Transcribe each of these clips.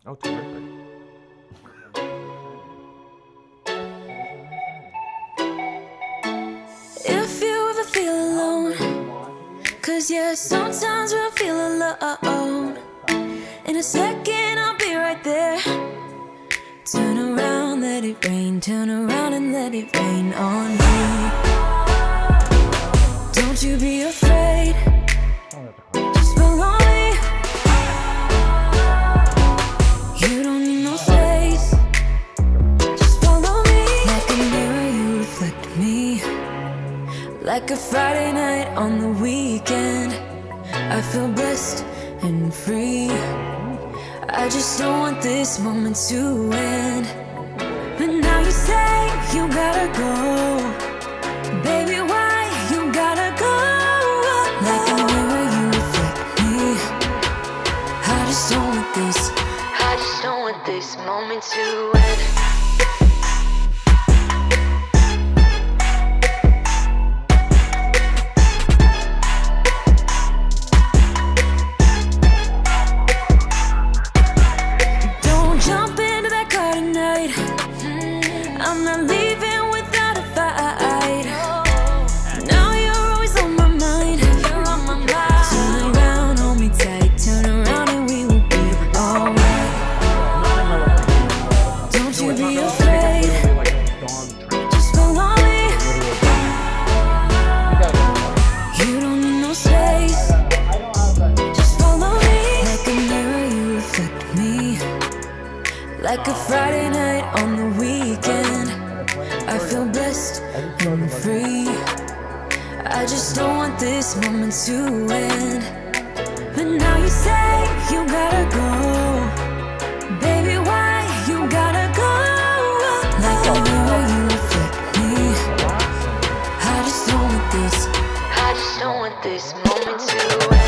Oh, terrific. If you ever feel alone, cause yeah, sometimes we'll feel alone. In a second, I'll be right there. Turn around, let it rain. Turn around and let it rain on me. Don't you be afraid. Just follow me. You don't need no space. Just follow me. Like a mirror, you reflect me. Like a Friday night on the weekend, I feel blessed and free. I just don't want this moment to end. But now you say you gotta go. Baby, why you gotta go? Like a mirror, you reflect me. I just don't want this. I just don't want this moment to end. I'm not leaving without a fight. Now you're always on my mind. Turn around, hold me tight. Turn around and we will be alright. Don't you be afraid. Just follow me. You don't need no space. Just follow me. Like a mirror, you reflect me. Like a Friday night on the weekend, I feel blessed and free. I just don't want this moment to end. But now you say you gotta go. Baby, why you gotta go? Like a mirror, you reflect me. I just don't want this. I just don't want this moment to end.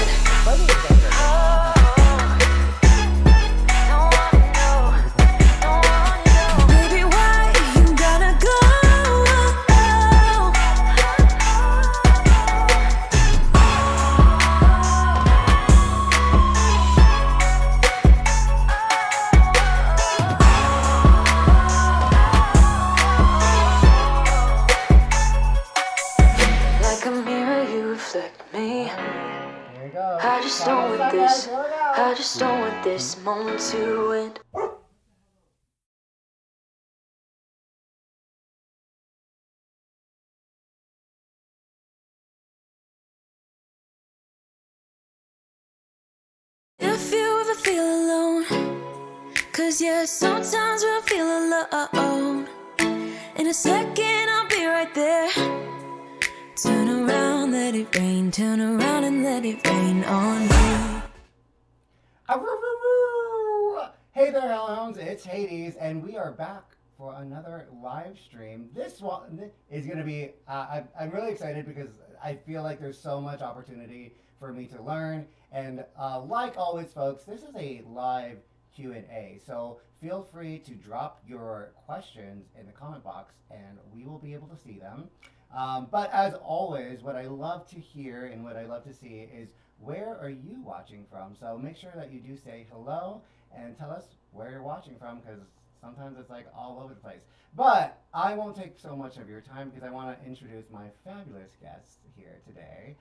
I just don't want this moment to end. If you ever feel alone, cause yeah, sometimes we'll feel alone. In a second, I'll be right there. Turn around, let it rain. Turn around and let it rain on me. Hey there, Hellhounds, it's Hades, and we are back for another live stream. This one is going to be, I'm really excited because I feel like there's so much opportunity for me to learn. And like always, folks, this is a live Q&A. So feel free to drop your questions in the comment box, and we will be able to see them. But as always, what I love to hear and what I love to see is where are you watching from? So make sure that you do say hello and tell us where you're watching from, because sometimes it's like all over the place. But I won't take so much of your time because I want to introduce my fabulous guest here today.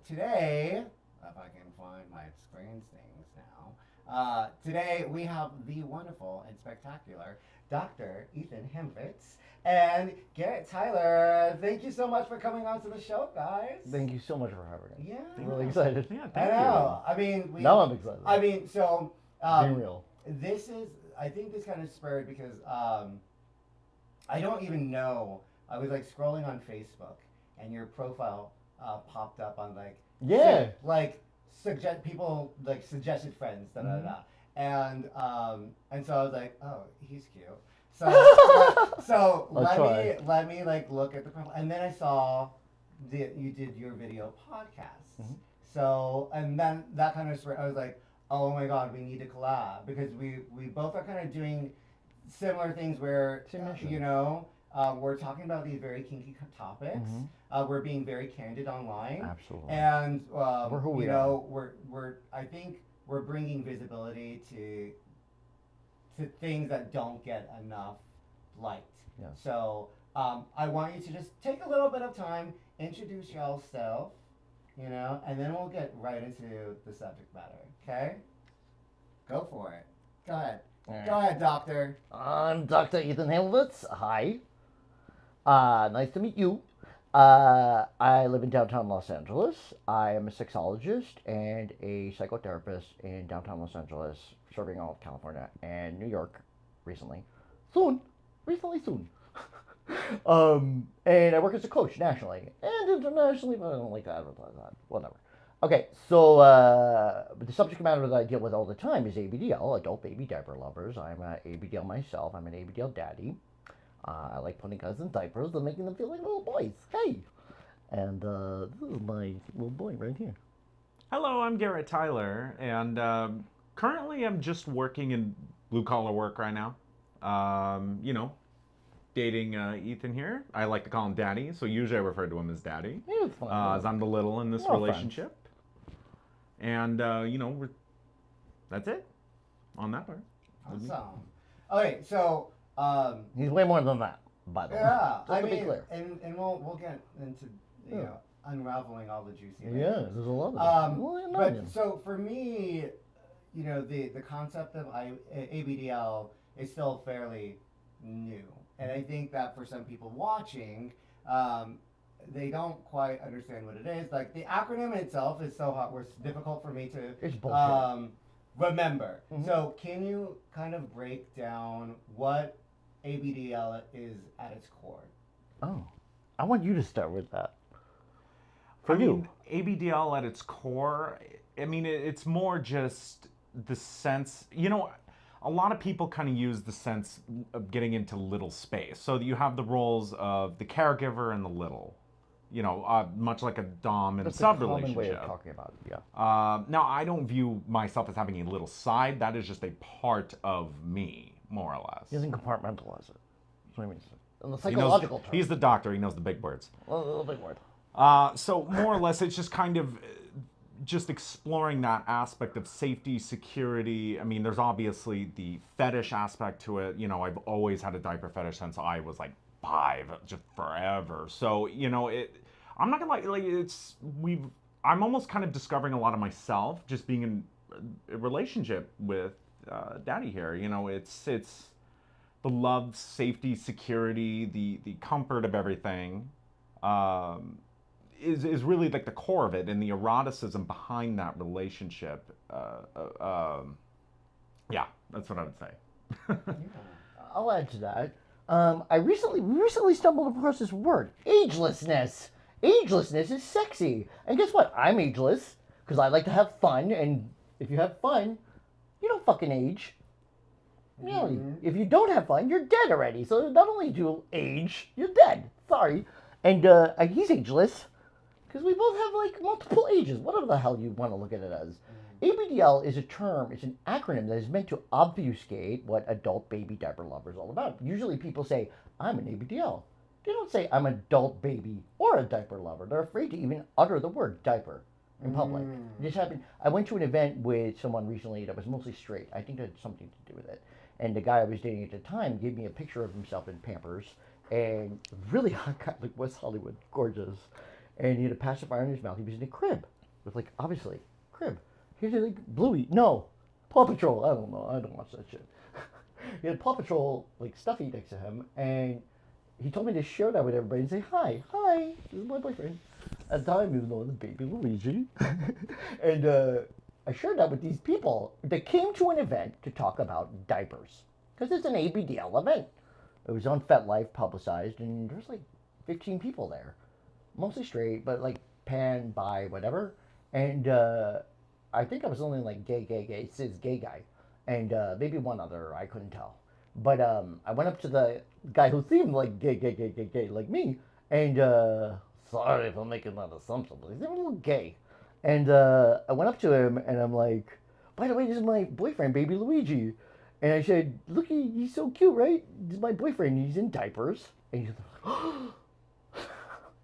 Today, if I can find my screen things now. Today we have the wonderful and spectacular Dr. Ethan Haymovitz and Garett Tyler. Thank you so much for coming on to the show, guys. Thank you so much for having us. Yeah. I'm really excited. Yeah, I thank know. I mean, Now I'm excited. I mean, so Being real. this is. I think this kind of spurred because I don't even know. I was like scrolling on Facebook, and your profile popped up on like suggest people like suggested friends, da da da, and so I was like, oh, he's cute. So let me like look at the profile, and then I saw you did your video podcast. Mm-hmm. So and then that kind of I was like, oh my god, we need to collab because we both are kind of doing similar things where you know we're talking about these very kinky topics. Mm-hmm. We're being very candid online. Absolutely. And we're who we know, we're I think we're bringing visibility to to things that don't get enough light. Yeah. So I want you to just take a little bit of time, introduce yourself, and then we'll get right into the subject matter. Okay? Go for it. Go ahead. All Go ahead, doctor. I'm Dr. Ethan Haymovitz. Hi. Nice to meet you. I live in downtown Los Angeles. I am a sexologist and a psychotherapist in downtown Los Angeles, serving all of California and New York recently. Soon. And I work as a coach nationally and internationally, but I don't like to advertise that. Whatever. Okay, so the subject matter that I deal with all the time is ABDL, adult baby diaper lovers. I'm an ABDL myself. I'm an ABDL daddy. I like putting guys in diapers and making them feel like little boys. Hey! And this is my little boy right here. Hello, I'm Garett Tyler, and currently I'm just working in blue-collar work right now. Dating Ethan here. I like to call him Daddy, so usually I refer to him as Daddy, Yeah, it's fine. as I'm the little in this We're all relationship. And, that's it on that part. Awesome. Okay, so He's way more than that, by the way. yeah, Just to be clear. and we'll get into unraveling all the juicy. Yeah, things. there's a lot of But so for me, the concept of ABDL is still fairly new, and I think that for some people watching, they don't quite understand what it is. Like the acronym itself is so hot, it's difficult for me It's to bullshit. remember. Mhm. So can you kind of break down what ABDL is at its core? Oh, I want you to start with that. ABDL at its core, it's more just the sense, a lot of people kind of use the sense of getting into little space. So you have the roles of the caregiver and the little, much like a dom and That's sub a common relationship. way of talking about it, yeah. Now, I don't view myself as having a little side. That is just a part of me, more or less. He doesn't compartmentalize it. That's what I mean. In the He knows- psychological term. He's the doctor. He knows the big words. A little big word. So more or less, it's just kind of just exploring that aspect of safety, security. There's obviously the fetish aspect to it. I've always had a diaper fetish since I was like 5, just forever. So, I'm not gonna I'm almost kind of discovering a lot of myself just being in a relationship with Daddy here. It's the love, safety, security, the comfort of everything. Is really like the core of it, and the eroticism behind that relationship. Yeah, that's what I would say. I'll add to that. I recently stumbled across this word, agelessness. Agelessness is sexy. And guess what? I'm ageless, because I like to have fun, and if you have fun, you don't fucking age. Really. If you don't have fun, you're dead already. So not only do you age, you're dead. Sorry. And he's ageless, because we both have like multiple ages, whatever the hell you want to look at it as. ABDL is a term, it's an acronym that is meant to obfuscate what adult baby diaper lover is all about. Usually people say, I'm an ABDL. They don't say, I'm an adult baby or a diaper lover. They're afraid to even utter the word diaper in public. This happened. I went to an event with someone recently that was mostly straight. I think it had something to do with it. And the guy I was dating at the time gave me a picture of himself in Pampers, and really hot guy, like West Hollywood, gorgeous. And he had a pacifier in his mouth. He was in a crib with, like, obviously, crib. He had, like, Bluey. No. Paw Patrol. I don't know. I don't watch that shit. He had Paw Patrol, like, stuffy next to him, and he told me to share that with everybody and say, hi, this is my boyfriend. At the time, he was known as Baby Luigi. And I shared that with these people that came to an event to talk about diapers. Because it's an ABDL event. It was on FetLife, publicized, and there's like 15 people there. Mostly straight, but like pan, bi, whatever. And I think I was only like gay, cis gay guy. And maybe one other, I couldn't tell. But I went up to the guy who seemed like gay, like me. And sorry if I'm making that assumption, but he's a little gay. And I went up to him and I'm like, by the way, this is my boyfriend, Baby Luigi. And I said, look, he's so cute, right? This is my boyfriend. He's in diapers. And he's like,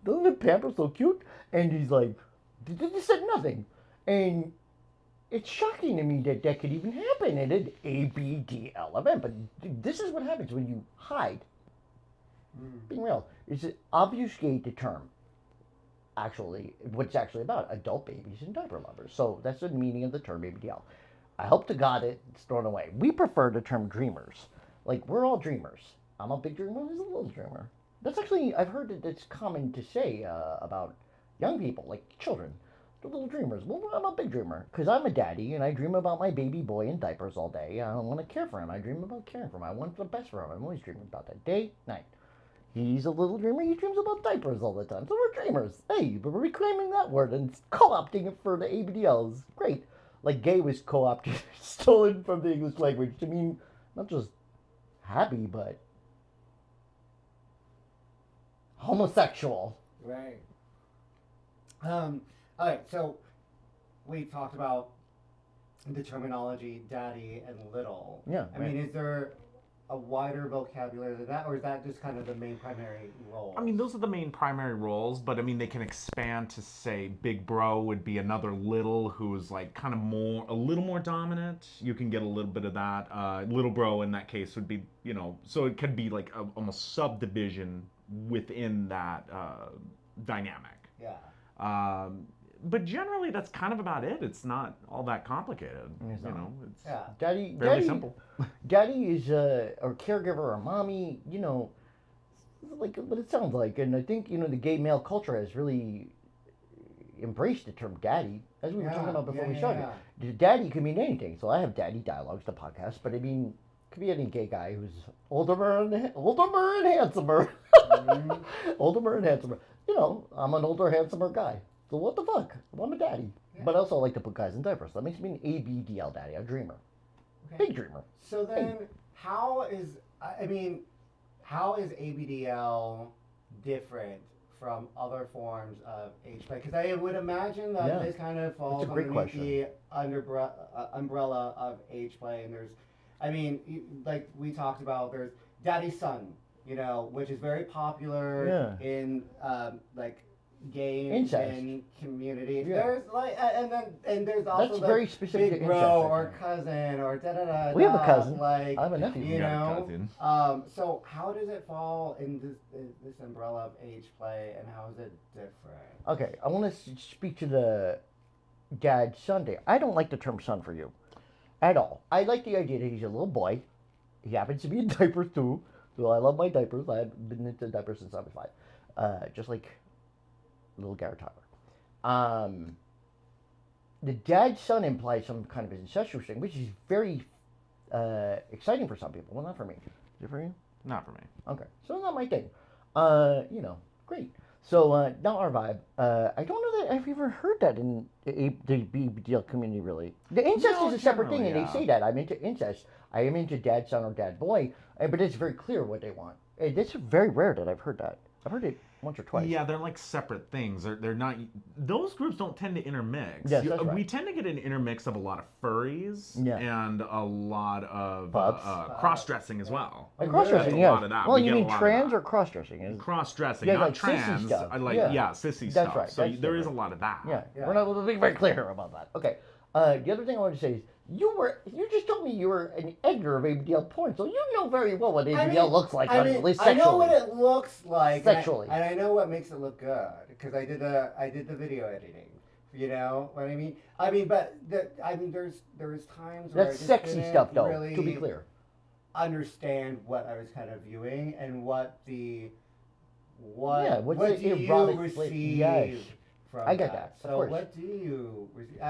doesn't the Pampers so cute? And he's like, they just said nothing. And it's shocking to me that that could even happen at an ABDL event. But this is what happens when you hide. Being real is to obfuscate the term. Actually, what it's actually about: adult babies and diaper lovers. So that's the meaning of the term ABDL. I hope to God it's thrown away. We prefer the term dreamers. Like, we're all dreamers. I'm a big dreamer. He's a little dreamer. That's actually, I've heard that it's common to say about young people, like children. The little dreamers. Well, I'm a big dreamer because I'm a daddy and I dream about my baby boy in diapers all day. I want to care for him. I dream about caring for him. I want the best for him. I'm always dreaming about that day, night. He's a little dreamer. He dreams about diapers all the time. So we're dreamers. Hey, but we're reclaiming that word and co-opting it for the ABDLs. Great. Like gay was co-opted, stolen from the English language to mean not just happy, but homosexual. Right. All right. So we talked about the terminology daddy and little. Yeah. I mean, is there a wider vocabulary than that, or is that just kind of the main primary role? I mean, those are the main primary roles, but I mean, they can expand to say big bro would be another little who's like kind of a little more dominant. You can get a little bit of that. Little bro in that case would be, so it could be like almost subdivision within that dynamic. Yeah. But generally, that's kind of about it. It's not all that complicated. It's not. It's Yeah. fairly simple. Daddy is a caregiver or mommy, like what it sounds like. And I think, the gay male culture has really embraced the term daddy, as we were talking about before we started. Yeah. Daddy can mean anything. So I have Daddy Dialogues, the podcast, but I mean, it could be any gay guy who's older and handsomer. Older and handsomer. I'm an older, handsomer guy. So what the fuck? Well, I'm a daddy. Yeah. But I also like to put guys in diapers. So that makes me an ABDL daddy, a dreamer. Okay. Big dreamer. So then, how is ABDL different from other forms of age play? Because I would imagine that this kind of falls underneath the umbrella of age play. And there's, like we talked about, there's daddy son, which is very popular in gay and community. Yeah. There's and there's also that's very specific big to bro incest, or cousin or da da da. We have a cousin. Like, I have a nephew. So how does it fall in this umbrella of age play, and how is it different? Okay, I want to speak to the dad son day. I don't like the term son for you at all. I like the idea that he's a little boy. He happens to be in diapers too. So I love my diapers. I've been into diapers since I was 5. Just like little Garett Tyler. The dad son implies some kind of incestuous thing, which is very exciting for some people. Well, not for me. Is it for you? Not for me. Okay, so it's not my thing. Great. So now our vibe. I don't know that I've ever heard that in the BBDL community, really. The incest is a separate thing, and they say that. I'm into incest. I am into dad son or dad boy, but it's very clear what they want. It's very rare that I've heard that. I've heard it once or twice. Yeah, they're like separate things. They're not. Those groups don't tend to intermix. Yes, that's right. We tend to get an intermix of a lot of furries and a lot of cross-dressing as well. Cross-dressing, yeah. A lot of that. Well, you mean trans or cross-dressing? Cross-dressing, yeah, not like trans. Sissy stuff. I like sissy That's stuff. Right. So That's there is a lot of that. Yeah. We're not being very clear about that. Okay. The other thing I want to say is you just told me you were an editor of ABDL porn, so you know very well what ABDL looks like, at least sexually. I know what it looks like sexually, and I know what makes it look good because I did the video editing. You know what I mean? But there's times where that's I just sexy didn't stuff, though. Really to be clear, understand what I was kind of viewing and what do you receive from I get that. So what do you receive?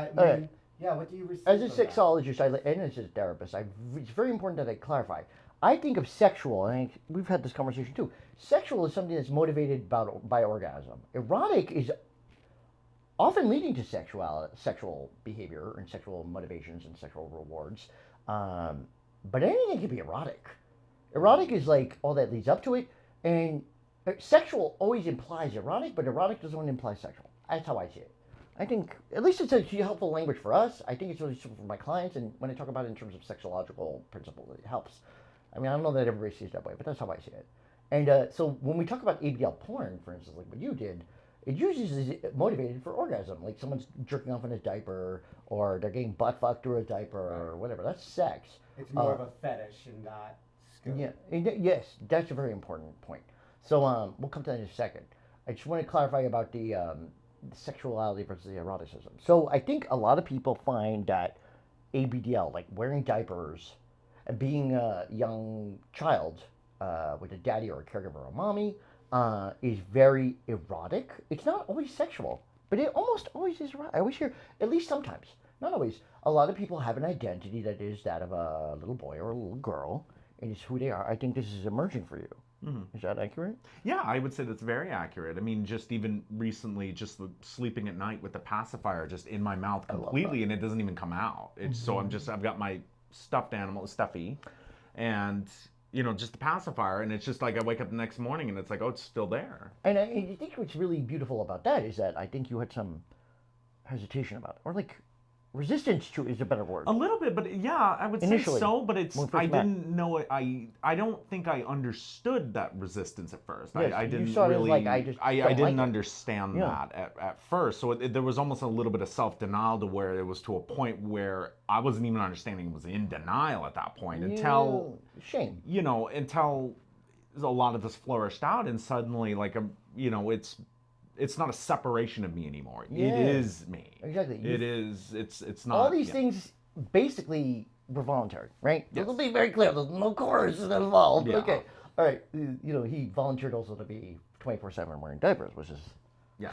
What do you receive? As a sexologist, and as a therapist, it's very important that I clarify. I think of sexual, and we've had this conversation too. Sexual is something that's motivated by orgasm. Erotic is often leading to sexual behavior and sexual motivations and sexual rewards. But anything can be erotic. Erotic is like all that leads up to it, and sexual always implies erotic, but erotic doesn't imply sexual. That's how I see it. I think, at least it's a helpful language for us. I think it's really useful for my clients, and when I talk about it in terms of sexological principles, it helps. I don't know that everybody sees it that way, but that's how I see it. And so when we talk about ABDL porn, for instance, like what you did, it usually is motivated for orgasm. Like someone's jerking off in a diaper, or they're getting butt fucked through a diaper, or whatever. That's sex. It's more of a fetish and not scope. Yeah. Yes, that's a very important point. So we'll come to that in a second. I just want to clarify about the sexuality versus the eroticism. So I think a lot of people find that ABDL, like wearing diapers and being a young child with a daddy or a caregiver or a mommy, is very erotic. It's not always sexual, but it almost always is erotic. I always hear, at least sometimes, not always, a lot of people have an identity that is that of a little boy or a little girl, and it's who they are. I think this is emerging for you. Is that accurate? Yeah, I would say that's very accurate. I mean, just even recently, just sleeping at night with the pacifier just in my mouth completely, and it doesn't even come out. It's so I've got my stuffed animal, Stuffy, and just the pacifier, and it's just like I wake up the next morning and it's like, oh, it's still there. And I think what's really beautiful about that is that I think you had some hesitation about it, or like resistance to is a better word. A little bit, but yeah, I would Initially, say so. But it's when we first I met. didn't know it. I don't think I understood that resistance at first. Yes, I you didn't saw it as really. like, I just I don't didn't like it. understand Yeah. that at first. So there was almost a little bit of self denial to where it was to a point where I wasn't even understanding. It was in denial at that point until shame. until a lot of this flourished out, and suddenly it's not a separation of me anymore. Yeah. It is me. Exactly. It is. It's not. All these yeah. things basically were voluntary, right? Yes. Let's be very clear. There's no coercion involved. Yeah. Okay. All right. He volunteered also to be 24/7 wearing diapers, which is, Yeah.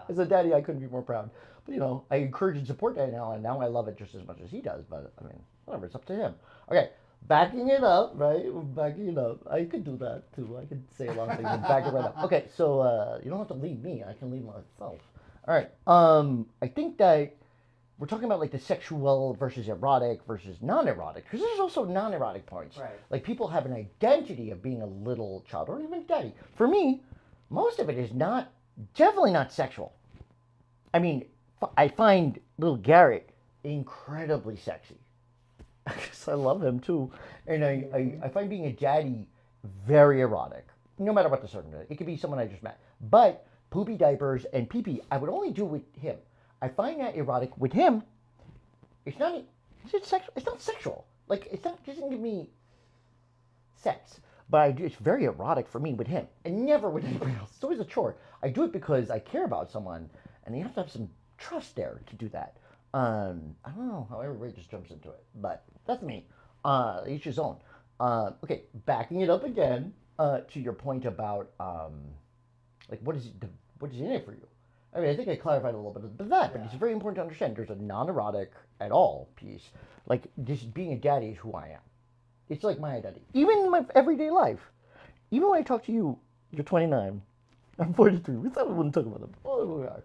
as a daddy, I couldn't be more proud. But I encourage and support that now, and now I love it just as much as he does. But I mean, whatever. It's up to him. Okay. Backing it up, right? Backing it up. I could do that too. I could say a lot of things and back it right up. Okay, so you don't have to lead me. I can lead myself. All right. I think that we're talking about like the sexual versus erotic versus non-erotic, because there's also non-erotic points. Right. Like people have an identity of being a little child or even daddy. For me, most of it is definitely not sexual. I mean, I find little Garett incredibly sexy. I love him too, and I find being a daddy very erotic. No matter what the circumstance, it could be someone I just met. But poopy diapers and pee pee, I would only do with him. I find that erotic with him. It's not. Is it sexual? It's not sexual. Like it's not. It doesn't give me sex. But it's very erotic for me with him, and never with anybody else. It's always a chore. I do it because I care about someone, and you have to have some trust there to do that. I don't know how everybody just jumps into it, but that's me. Each his own. Okay, backing it up again to your point about like what is in it for you. I mean, I think I clarified a little bit of that, but it's very important to understand. There's a non-erotic at all piece. Like just being a daddy is who I am. It's like my identity, even in my everyday life. Even when I talk to you, you're 29. I'm 43. We thought we wouldn't talk about them. Oh, we are.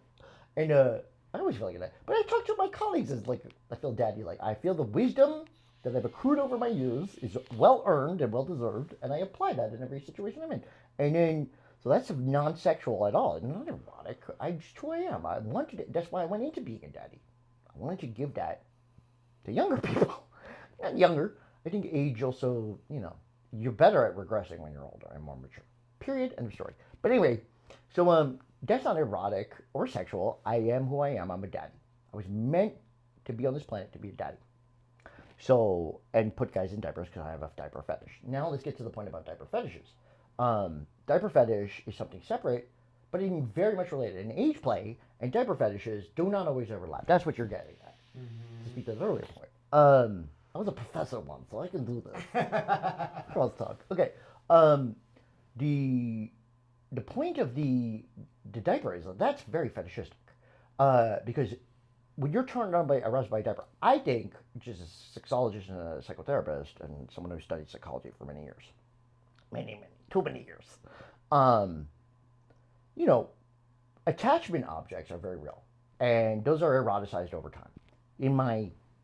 And I always feel like that. But I talk to my colleagues as like, I feel daddy. Like, I feel the wisdom that I've accrued over my years is well earned and well deserved, and I apply that in every situation I'm in. And then, so that's non-sexual at all. It's not erotic. I just who I am. That's why I went into being a daddy. I wanted to give that to younger people. Not younger. I think age also, you're better at regressing when you're older and more mature. Period. End of story. But anyway, so that's not erotic or sexual. I am who I am. I'm a daddy. I was meant to be on this planet to be a daddy. So, and put guys in diapers because I have a diaper fetish. Now let's get to the point about diaper fetishes. Diaper fetish is something separate, but even very much related. And age play and diaper fetishes do not always overlap. That's what you're getting at. To speak to the earlier point. I was a professor once, so I can do this. Crosstalk. Okay. The point of the diaper is that's very fetishistic. Because when you're turned on aroused by a diaper, I think, which is a sexologist and a psychotherapist and someone who studied psychology for many years, too many years, attachment objects are very real, and those are eroticized over time.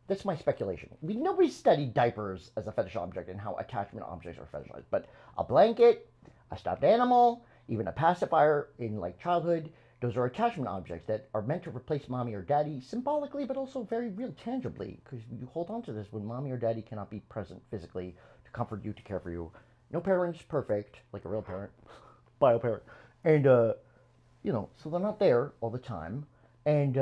That's my speculation. Nobody studied diapers as a fetish object and how attachment objects are fetishized, but a blanket, a stuffed animal, even a pacifier in like childhood, those are attachment objects that are meant to replace mommy or daddy symbolically, but also very real, tangibly, because you hold on to this when mommy or daddy cannot be present physically to comfort you, to care for you. No parent's perfect, like a real parent, bio parent. And, so they're not there all the time. And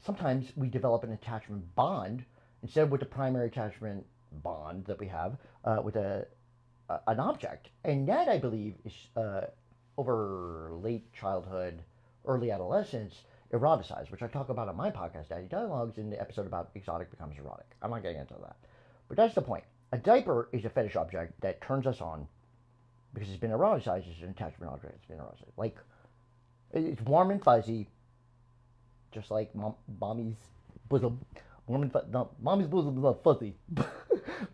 sometimes we develop an attachment bond instead with the primary attachment bond that we have with an object. And that, I believe, is over late childhood, early adolescence, eroticized, which I talk about on my podcast, Daddy Dialogues, in the episode about exotic becomes erotic. I'm not getting into that. But that's the point. A diaper is a fetish object that turns us on because it's been eroticized. It's an attachment object. It's been eroticized. Like, it's warm and fuzzy, just like mommy's bosom. Warm and no, mommy's bosom is not fuzzy, but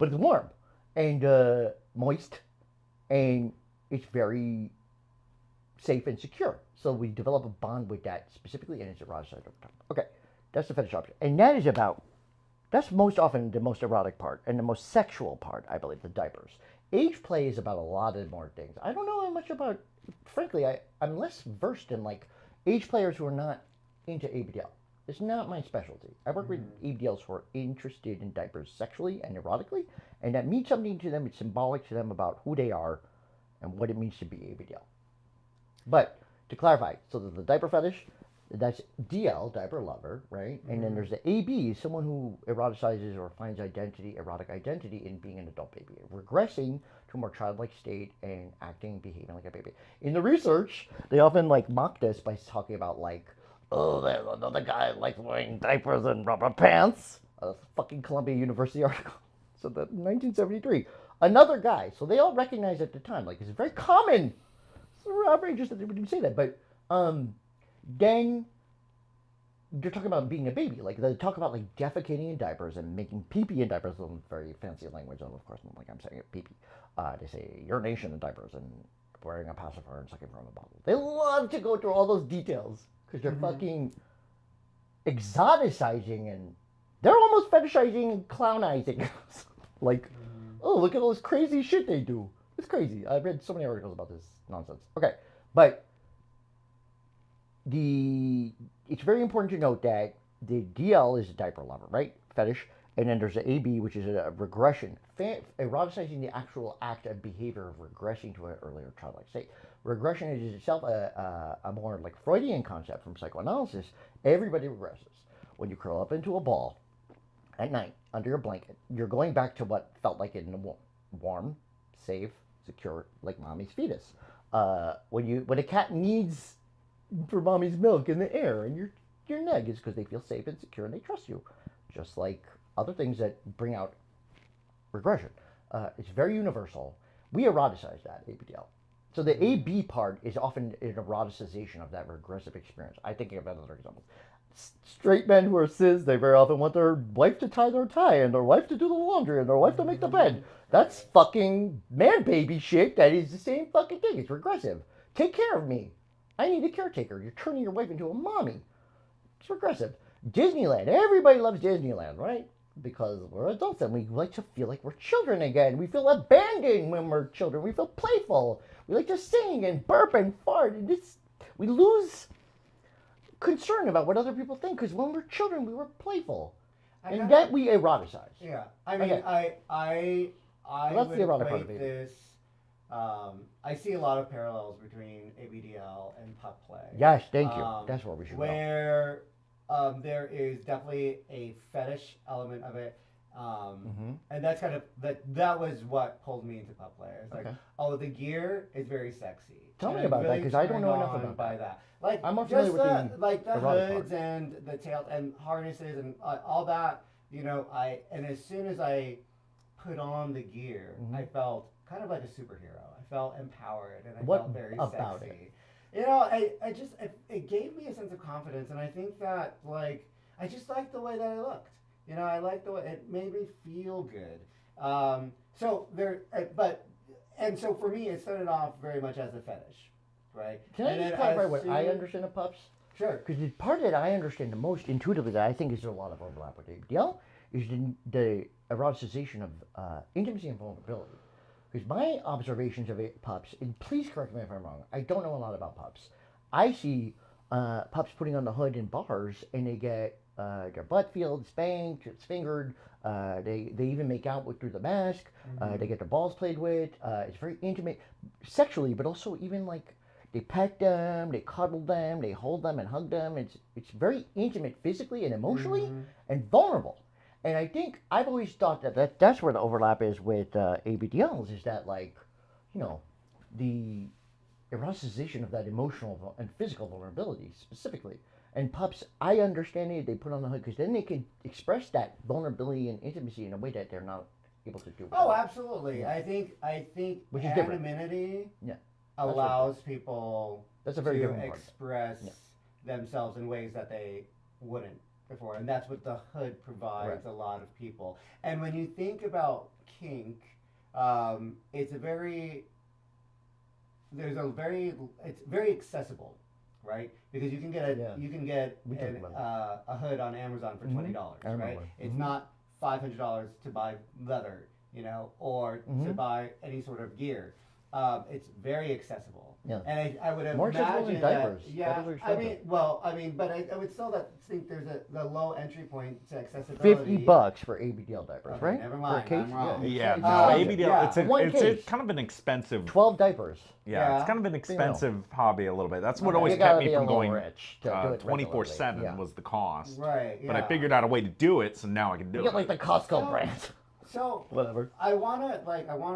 it's warm and moist, and it's very safe and secure. So we develop a bond with that specifically, and it's eroticized over time. Okay, that's the fetish object, and that's most often the most erotic part and the most sexual part, I believe, the diapers. Age play is about a lot of more things. I don't know much about, frankly, I'm less versed in like age players who are not into ABDL. It's not my specialty. I work with ABDLs who are interested in diapers sexually and erotically, and that means something to them. It's symbolic to them about who they are and what it means to be ABDL. But to clarify, so there's the diaper fetish, that's DL, diaper lover, right? And then there's the AB, someone who eroticizes or finds erotic identity in being an adult baby, regressing to a more childlike state and acting, behaving like a baby. In the research, they often like mock this by talking about like, oh, there's another guy like wearing diapers and rubber pants. A fucking Columbia University article. So that 1973, another guy. So they all recognized at the time, like it's very common. It's outrageous that they would say that, but then they're talking about being a baby. Like they talk about like defecating in diapers and making pee-pee in diapers. Very fancy language, and of course, like I'm saying it, pee-pee. They say urination in diapers and wearing a pacifier and sucking from a bottle. They love to go through all those details because they're fucking exoticizing and they're almost fetishizing and clownizing. Like, oh, look at all this crazy shit they do. It's crazy. I've read so many articles about this nonsense. Okay, but it's very important to note that the DL is a diaper lover, right? Fetish. And then there's the AB, which is a regression, eroticizing the actual act of behavior of regressing to an earlier childlike state. Regression is itself a more like Freudian concept from psychoanalysis. Everybody regresses. When you curl up into a ball at night under your blanket, you're going back to what felt like in the warm, safe, secure, like mommy's fetus. When a cat needs for mommy's milk in the air and your neg is because they feel safe and secure and they trust you, just like other things that bring out regression. It's very universal. We eroticize that ABDL. So the AB part is often an eroticization of that regressive experience. I think of another example. Straight men who are cis, they very often want their wife to tie their tie and their wife to do the laundry and their wife to make the bed. That's fucking man baby shit. That is the same fucking thing. It's regressive. Take care of me. I need a caretaker. You're turning your wife into a mommy. It's regressive. Disneyland. Everybody loves Disneyland, right? Because we're adults and we like to feel like we're children again. We feel abandoned when we're children. We feel playful. We like to sing and burp and fart. And we lose concern about what other people think because when we're children, we were playful. And that we eroticize. Yeah. I mean, okay. I well, would equate this. I see a lot of parallels between ABDL and pup play. Yes, thank you. That's what we should know. There is definitely a fetish element of it. And that's kind of, that was what pulled me into pup play. It's like, oh, the gear is very sexy. Tell me about that, because I don't know enough about that. Like, I'm more familiar with the hoods part. And the tails and harnesses and all that, and as soon as I put on the gear, I felt kind of like a superhero. I felt empowered and I felt very sexy. It gave me a sense of confidence, and I think that, like, I just liked the way that I looked. I liked the way it made me feel good. So for me, it started off very much as a fetish, right? Can I just clarify what I understand of pups? Sure. Because the part that I understand the most intuitively that I think is a lot of overlap with ABDL is the eroticization of intimacy and vulnerability. Because my observations of pups, and please correct me if I'm wrong, I don't know a lot about pups. I see pups putting on the hood in bars, and they get their butt filled, spanked, it's fingered. They even make out through the mask. They get their balls played with. It's very intimate, sexually, but also even like They pet them, they cuddle them, they hold them and hug them. It's very intimate physically and emotionally and vulnerable. And I think I've always thought that's where the overlap is with ABDLs, is that, like, you know, the eroticization of that emotional and physical vulnerability specifically. And pups, I understand it, they put on the hood because then they can express that vulnerability and intimacy in a way that they're not able to do. Oh, absolutely. Yeah. I think which is different. anonymity Yeah. allows people that's a very to different part. express themselves in ways that they wouldn't before, and that's what the hood provides a lot of people. And when you think about kink, it's very accessible, right? Because you can get a hood on Amazon for $20, right? It's not $500 to buy leather, you know, or to buy any sort of gear. It's very accessible. Yeah. And I would more imagine than diapers. Yeah. But I would still think there's a low entry point to accessibility. $50 for ABDL diapers, Okay, right? never mind. For a case? I'm wrong. Yeah, no, ABDL, it's kind of an expensive. 12 diapers. Yeah, it's kind of an expensive hobby a little bit. That's what always kept me from going 24/7 was the cost. Right. Yeah. But I figured out a way to do it, so now I can do it. You get like the Costco brand. So whatever. I wanna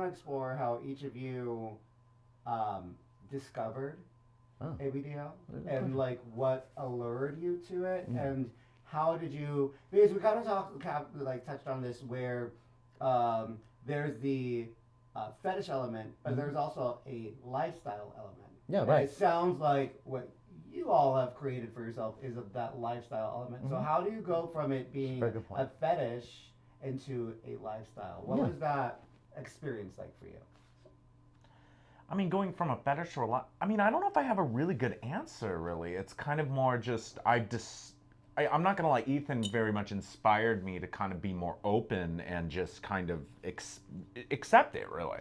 explore how each of you discovered ABDL and like what allured you to it and how did you, because we kind of touched on this where there's the fetish element, but there's also a lifestyle element. Yeah, and right. It sounds like what you all have created for yourself is of that lifestyle element. So how do you go from it being a fetish into a lifestyle? What was that experience like for you? I mean, going from a fetish to I don't know if I have a really good answer, really. It's kind of more just, I'm not gonna lie, Ethan very much inspired me to kind of be more open and just kind of accept it, really.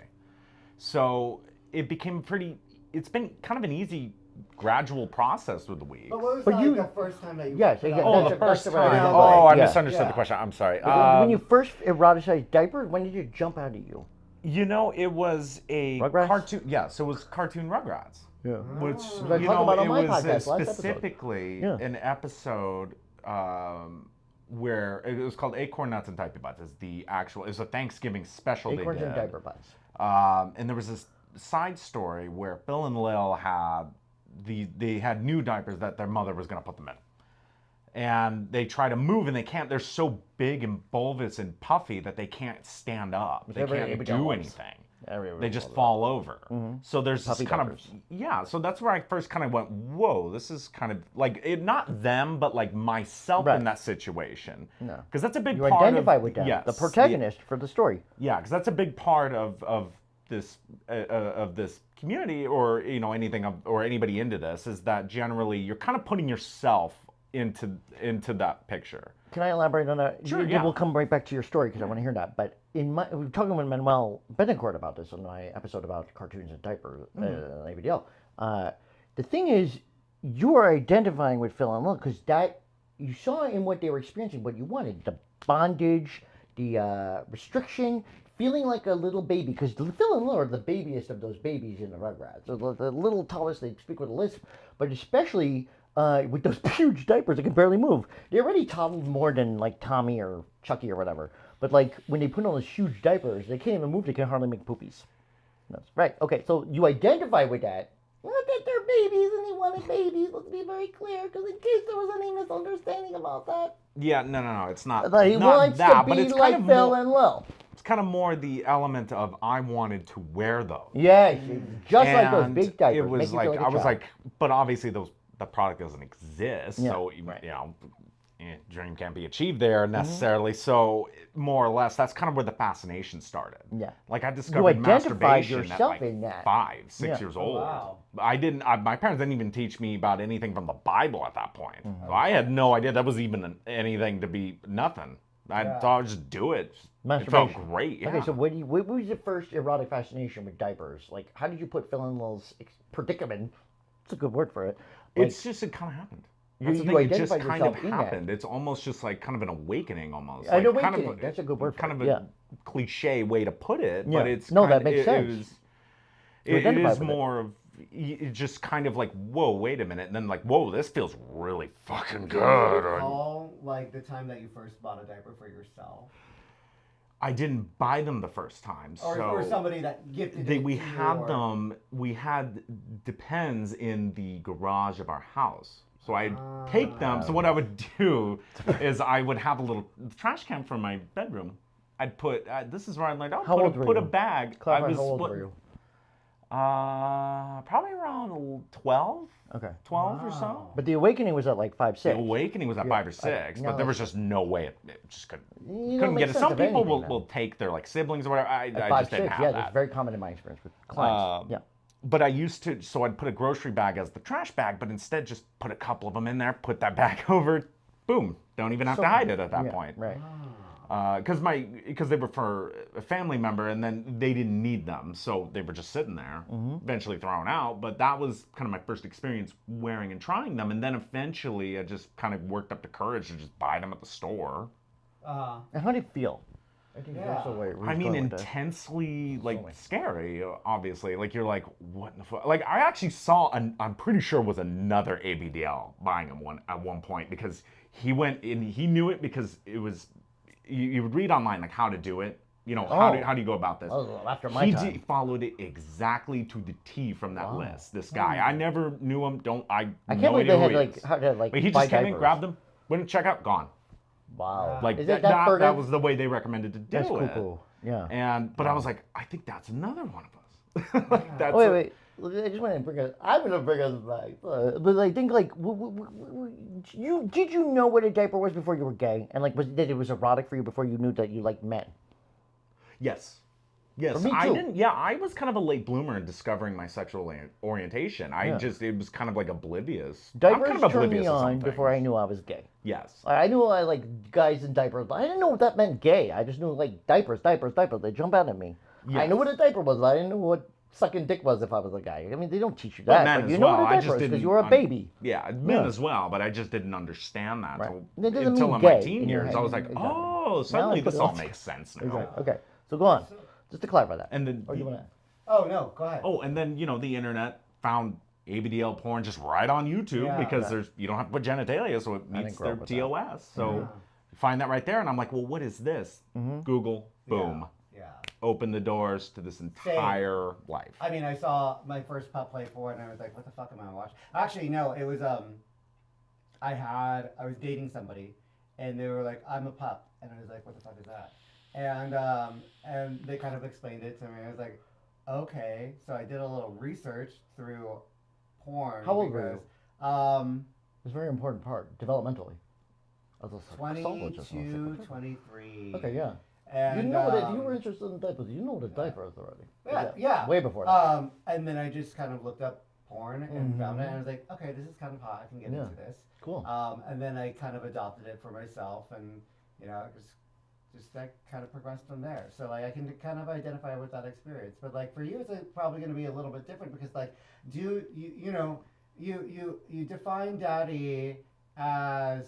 So it became it's been kind of an easy, gradual process with the week. But what was the first time that you... Yes, the first time. Oh, I misunderstood the question. I'm sorry. When you first eroticized Diaper, when did it jump out at you? You know, it was a Rugrats? cartoon. Yeah, so it was cartoon Rugrats. Yeah. Which, about it was specifically an episode where it was called Acorn Nuts and Diaper Butts. It's a Thanksgiving special Acorns they did. and Diaper Butts. And there was this side story where Bill and Lil had they had new diapers that their mother was going to put them in. And they try to move and they can't. They're so big and bulbous and puffy that they can't stand up. They can't do anything. They just fall over. So there's this kind of, so that's where I first kind of went, whoa, this is kind of like, not them, but like myself in that situation. No. Because that's a big part of... You identify with them, the protagonist for the story. Yeah, because that's a big part of this community, or, you know, anything or anybody into this, is that generally you're kind of putting yourself into that picture. Can I elaborate on that? Sure, We'll come right back to your story because I want to hear that. But we were talking with Manuel Betancourt about this on my episode about cartoons and diapers, ABDL. The thing is, you are identifying with Phil and Lil because that you saw in what they were experiencing what you wanted: the bondage, the restriction, feeling like a little baby. Because Phil and Lil are the babiest of those babies in the Rugrats. So the little tallest, they speak with a lisp, but especially. With those huge diapers that can barely move. They already toddled more than like Tommy or Chucky or whatever. But like when they put on those huge diapers, they can't even move. They can hardly make poopies. That's right. Okay, so you identify with that. Not that they're babies and they wanted babies. Let's be very clear, because in case there was any misunderstanding about that. Yeah, no, it's not. But he wants to be like Phil and Lil. It's kind of more the element of I wanted to wear those. Yes, just like those big diapers. It was like I was like, but obviously the product doesn't exist, so you know, dream can't be achieved there necessarily. So more or less, that's kind of where the fascination started. Yeah, like I discovered masturbation at like 5, 6 years old. Wow. My parents didn't even teach me about anything from the Bible at that point. So I had no idea that was even anything to be nothing. I thought I'd just do it. It felt great. Yeah. Okay, so what was your first erotic fascination with diapers? Like, how did you put Phil and Lil's predicament? It's a good word for it. Like, it's just, it kind of happened. It just kind of happened. It's almost just like kind of an awakening almost. An awakening, that's a good word for it. Kind of a cliche way to put it, but it's that makes sense. It is more of, just kind of like, whoa, wait a minute, and then like, whoa, this feels really fucking Do you good. recall like the time that you first bought a diaper for yourself? I didn't buy them the first time, Or, so or somebody that gifted it we to had your- them. We had Depends in the garage of our house. So I'd take them. So what I would do is I would have a little trash can from my bedroom. I'd put. This is where I learned. I'll How old were put a you? bag. Clarify, I was how old split- were you? Probably around 12, Okay. 12 or so. But the awakening was at like 5, 6. The awakening was at 5 or 6, now but there was that's- just no way it just couldn't You know, couldn't it get makes it. sense Some of people anything then. will take their like siblings or whatever. I At 5, just didn't 6, have yeah, that. that's very common in my experience with clients. Yeah. But I used to, so I'd put a grocery bag as the trash bag, but instead just put a couple of them in there, put that bag over, boom, don't even have to hide it at that Yeah, point. Right. Because they were for a family member, and then they didn't need them, so they were just sitting there, eventually thrown out. But that was kind of my first experience wearing and trying them, and then eventually I just kind of worked up the courage to just buy them at the store. And how do you feel? I think Yeah. that's the way I mean, intensely like scary. Obviously, like you're like, what in the fuck? Like I actually saw, I'm pretty sure it was another ABDL buying him one at one point because he went and he knew it because it was. You would read online like how to do it. You know how do you go about this? Oh, after my he time. followed it exactly to the T from that list. This guy, I never knew him. I I no can't believe idea they had who he like is. how to like But he buy just came in, diapers. grabbed them, went to check out, gone. Wow. Like Is that, it that furtive? that was the way they recommended to do That's it. cool. Yeah. But I was like, I think that's another one of us. Like, that's Wait. I just want to bring us. I'm gonna bring us back. But I think like, did you know what a diaper was before you were gay, and like that it was erotic for you before you knew that you liked men? Yes. Yes, me I too. didn't. Yeah, I was kind of a late bloomer in discovering my sexual orientation. Yeah. It was kind of like oblivious. I'm Diapers kind of turned oblivious me to on some before I things. knew I was gay. Yes. I knew I liked guys in diapers, but I didn't know what that meant gay. I just knew like diapers. They jump out at me. I Yes. knew what a diaper was. I didn't know what sucking dick was if I was a guy. I mean, they don't teach you But that, men but as you know well. what I a just diaper is because didn't you were a un- baby. Yeah, men Yeah. as well, but I just didn't understand that Right. till- That doesn't until mean in my gay teen in your years. head. I was like, Exactly. oh, Now suddenly I put this it all all- makes sense now. Exactly. Okay, so go on. Just to clarify that. And then, Or you want to? Oh no, go ahead. and then the internet found ABDL porn just right on YouTube Yeah. because you don't have to put genitalia, so it I didn't meets grow their up with that. TOS. So you find that right there, and I'm like, well, what is this? Google, boom, Yeah. open the doors to this entire life. I mean, I saw my first pup play for it, and I was like, "What the fuck am I watching?" Actually, no, it was I was dating somebody, and they were like, "I'm a pup," and I was like, "What the fuck is that?" And they kind of explained it to me. I was like, "Okay." So I did a little research through porn. How old were you? Because, It's a very important part, developmentally. As a sexologist, 22, 23. Okay, yeah. And, You know if you were interested in diapers, you know what a diaper is already. Yeah. Way before that. And then I just kind of looked up porn and found it, and I was like, okay, this is kind of hot. I can get into this. Cool. And then I kind of adopted it for myself, and just that kind of progressed from there. So like I can kind of identify with that experience. But like for you, it's probably going to be a little bit different because like, do you define daddy as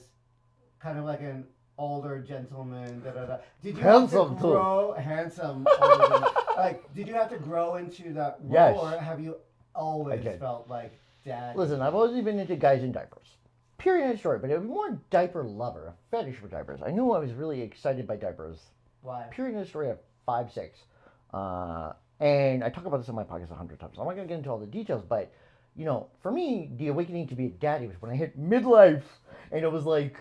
kind of like an older gentleman, da da da. Did you Handsome, have to too. grow handsome? older gen- like, did you have to grow into that role, Yes. or have you always did. felt like dad? Listen, I've always been into guys in diapers. Period of story, but I'm more a diaper lover, a fetish for diapers. I knew I was really excited by diapers. Why? Period of the story at 5, 6. And I talk about this on my podcast 100 times. I'm not going to get into all the details, but, for me, the awakening to be a daddy was when I hit midlife. And it was like,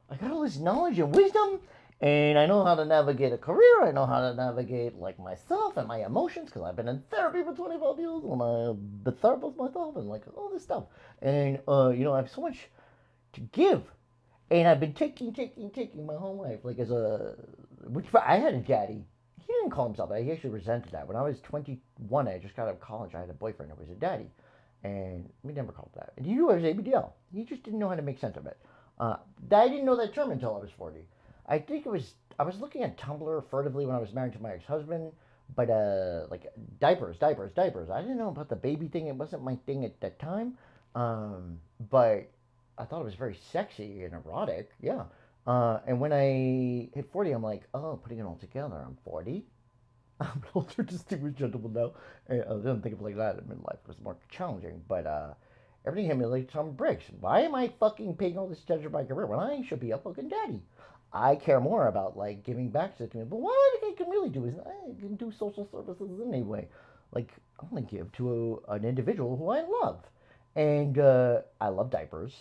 I got all this knowledge and wisdom, and I know how to navigate a career. I know how to navigate, like, myself and my emotions, because I've been in therapy for 25 years, and I've been therapist myself, and, like, all this stuff. And, I have so much to give. And I've been taking my whole life. Like which I had a daddy. He didn't call himself that. He actually resented that. When I was 21, I just got out of college. I had a boyfriend who was a daddy. And we never called that. And he knew I was ABDL. He just didn't know how to make sense of it. I didn't know that term until I was 40. I think I was looking at Tumblr furtively when I was married to my ex-husband. But, like, diapers. I didn't know about the baby thing. It wasn't my thing at that time. But I thought it was very sexy and erotic, and when I hit 40, I'm like, oh, putting it all together. I'm 40, I'm an older, distinguished gentleman now. And I didn't think of it like that in midlife. It was more challenging. But everything hit me like some bricks. Why am I fucking paying all this attention to my career when I should be a fucking daddy? I care more about like giving back to the community. But what I can really do is I can do social services anyway. Like I want to give to an individual who I love, and I love diapers,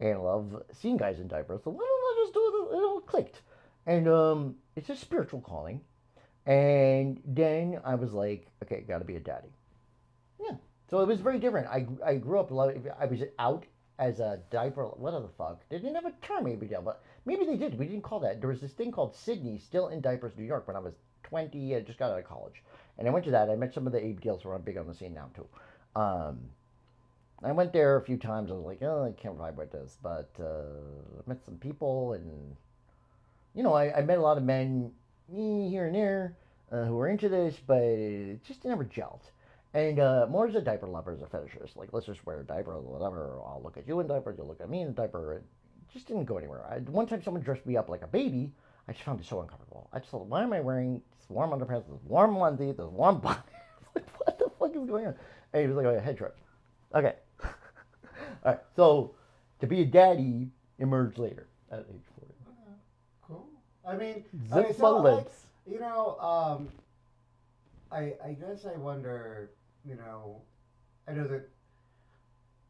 and I love seeing guys in diapers. So why don't I just do it? It all clicked, and it's a spiritual calling. And then I was like, okay, gotta be a daddy. Yeah. So it was very different. I grew up, I was out as a diaper, what the fuck? They didn't have a term, maybe, but maybe they did. We didn't call that. There was this thing called Sydney, still in Diapers, New York, when I was 20. I just got out of college. And I went to that. I met some of the Abdls who are big on the scene now, too. I went there a few times. I was like, oh, I can't vibe with this. But I met some people, and, you know, I met a lot of men here and there who were into this, but it just never gelled. And more as a diaper lover, as a fetishist. Like, let's just wear a diaper or whatever. I'll look at you in diaper, you'll look at me in a diaper. It just didn't go anywhere. One time someone dressed me up like a baby. I just found it so uncomfortable. I just thought, why am I wearing this warm underpants, this warm onesie, this warm body? Like, what the fuck is going on? And he was like, oh, yeah, head trip. Okay. All right. So, to be a daddy emerged later at age 40. Cool. I mean, Zip my lips. You know, I guess I wonder, you know, I know that.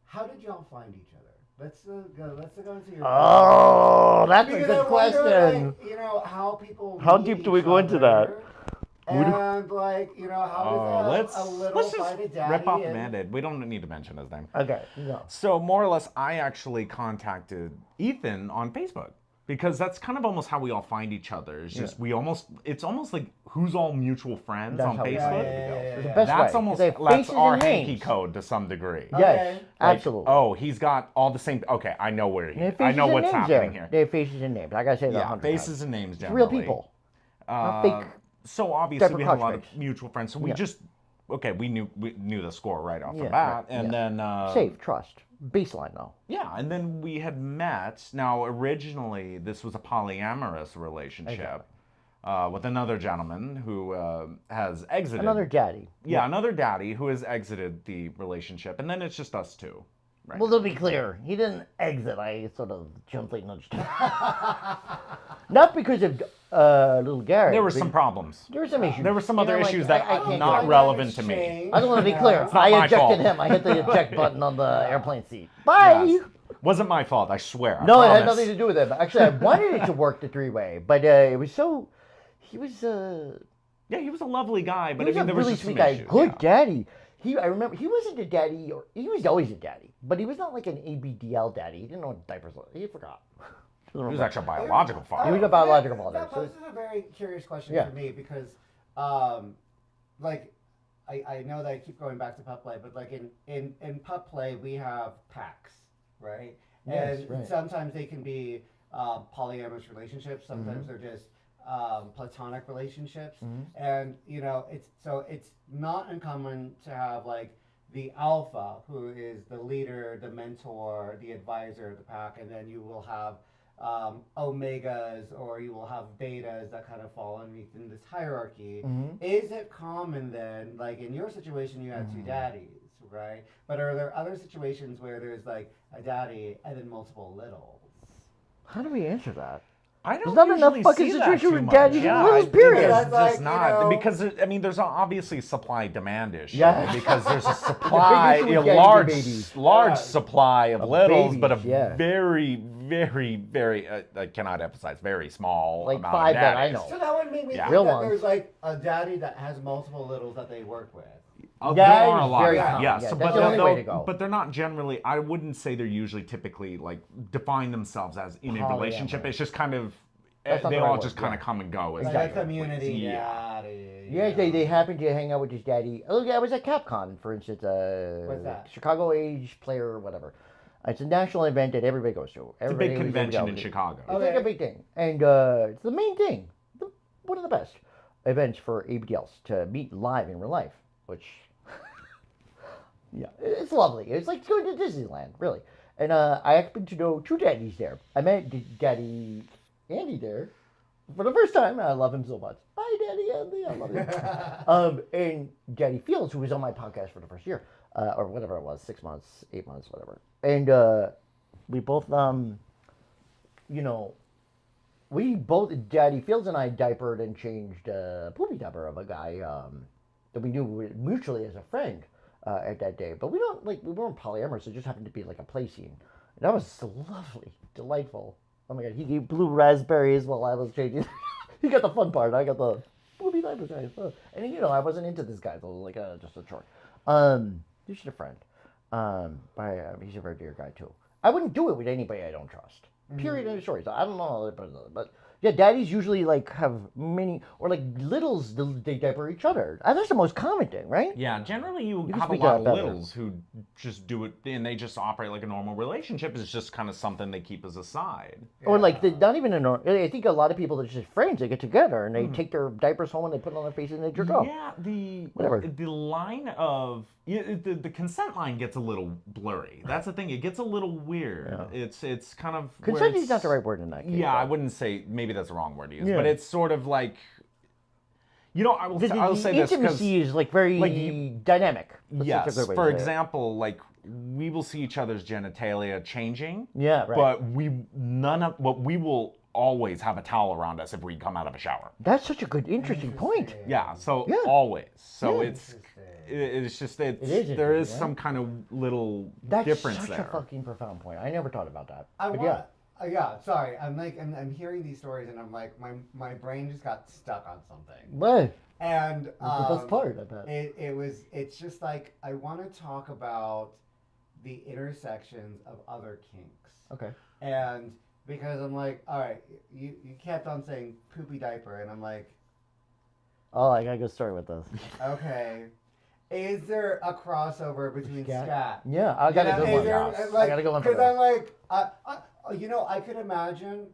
How did y'all find each other? Let's go into your. Oh, that's a because good I wonder, question. like, you know how people. How meet deep do we each go into that? other, And like, you know, how does a little let's find a just daddy rip off the and- Band-Aid. We don't need to mention his name. Okay, no. So more or less, I actually contacted Ethan on Facebook because that's kind of almost how we all find each other. It's just it's almost like who's all mutual friends That's on how we Facebook. find Yeah. It's the best That's way. almost They have that's faces our and hanky names. code to some degree. Yes, Okay. Like, absolutely. oh, he's got all the same. Okay, I know where They have I faces know and what's names happening there. here. They have faces and names. I gotta say that Yeah, 100 faces times. and names It's generally. real people. Uh, fake So obviously diaper we had a crotch lot of fakes. mutual friends. So we Yeah. just we knew the score right off the Yeah, bat, right, and yeah. then Safe, trust, baseline though. yeah, and then we had met. Now originally this was a polyamorous relationship with another gentleman who has exited. Another daddy. Yeah, another daddy who has exited the relationship, and then it's just us two. Right. Well, to be clear, he didn't exit. I sort of gently nudged him. Not because of little Garett. There were some problems. There were some issues. There were some You other know, like, issues I that can't are do not it. relevant to me. I just want to be clear. not I my ejected fault. him. I hit the eject button on the airplane seat. Bye. Yes. Wasn't my fault, I swear. I No, it had promise. nothing to do with it. Actually, I wanted it to work the three-way, but it was so. He was. Yeah, he was a lovely guy, but He was I mean, a there was really just sweet some guy. issues. Good yeah. daddy. I remember he wasn't a daddy, or he was always a daddy, but he was not like an ABDL daddy. He didn't know what diapers were. He forgot. He was actually a biological He father. was a biological father. That So poses a very curious question Yeah. for me because, like, I know that I keep going back to pup play, but like in pup play we have packs, right? Yes, And right. sometimes they can be polyamorous relationships. Sometimes they're just platonic relationships, and you know it's not uncommon to have like the alpha, who is the leader, the mentor, the advisor of the pack, and then you will have omegas or you will have betas that kind of fall underneath in this hierarchy. Is it common then, like in your situation, you had two daddies, right? But are there other situations where there's like a daddy and then multiple littles? how do we answer that? I don't There's not enough usually fucking see that situation too with much. daddies and Yeah, littles, I think period. It's That's like, just you not know- because I mean, there's obviously a supply-demand issue. Yeah. Because there's a supply, issue with a daddy large, babies. large Yeah. supply of littles, but a babies, yeah. very, very, very I cannot emphasize very small Like amount 5 of that I daddies. know. So that would make me Yeah. think Real that ones. there's like a daddy that has multiple littles that they work with. There That are a is lot very of common, yes, yeah, but that's the only way to go. But they're not generally. I wouldn't say they're usually typically like define themselves as in a relationship. Polyamorous. It's just kind of That's not they the all right just word, kind yeah. of come and go. as Like they a go, community please. daddy. Yeah, they happen to hang out with his daddy. Oh, yeah, I was at Capcom, for instance. What's that? Chicago Age Player or whatever. It's a national event that everybody goes to. It's a big convention in Chicago. It's like a big thing. And it's the main thing. One of the best events for ABDLs to meet live in real life, which, yeah, it's lovely. It's like going to Disneyland, really. And I happen to know two daddies there. I met Daddy Andy there. for the first time, and I love him so much. Hi, Daddy Andy, I love you. And Daddy Fields, who was on my podcast for the first year, or whatever it was, 6 months, 8 months, whatever. And we both, Daddy Fields and I diapered and changed a poopy diaper of a guy that we knew mutually as a friend at that day. But we weren't polyamorous. It just happened to be like a play scene. And that was so lovely, delightful. Oh my God, he gave blue raspberries while I was changing. He got the fun part. I got the poopy diaper guy. And I wasn't into this guy, so it was like just a chore. He's just a friend. He's a very dear guy too. I wouldn't do it with anybody I don't trust. Period. End of story. So I don't know, but yeah, daddies usually like have many, or like littles, they diaper each other. That's the most common thing, right? Yeah, generally you can have a speak lot to of that better. littles who just do it, and they just operate like a normal relationship. It's just kind of something they keep as a side. Or like not even I think a lot of people that are just friends. They get together and they take their diapers home and they put it on their faces and they jerk off. Yeah, Whatever. the line of the consent line gets a little blurry. That's the thing. It gets a little weird. Yeah. It's kind of Consent is not the right word in that case. Yeah, I though. wouldn't say, maybe that's the wrong word to use, Yeah. but it's sort of like, I will The say this because intimacy is like very dynamic. That's yes, a good way for to say it. example, like we will see each other's genitalia changing. Yeah, right. But we will always have a towel around us if we come out of a shower. That's such a good, interesting point. Yeah, so Yeah. always. So Yeah. it's just there is interesting, some kind of little That's difference such there. a fucking profound point. I never thought about that. I But want. Sorry. I'm hearing these stories and I'm like, my brain just got stuck on something. What? And That's the best part, I bet. it's just like I want to talk about the intersections of other kinks. Okay. And because I'm like, all right, you kept on saying poopy diaper, and I'm like, Oh, I gotta go start with this. okay, is there a crossover between scat? Yeah, I got a good one. I got a good one for Because I'm this. like, I could imagine.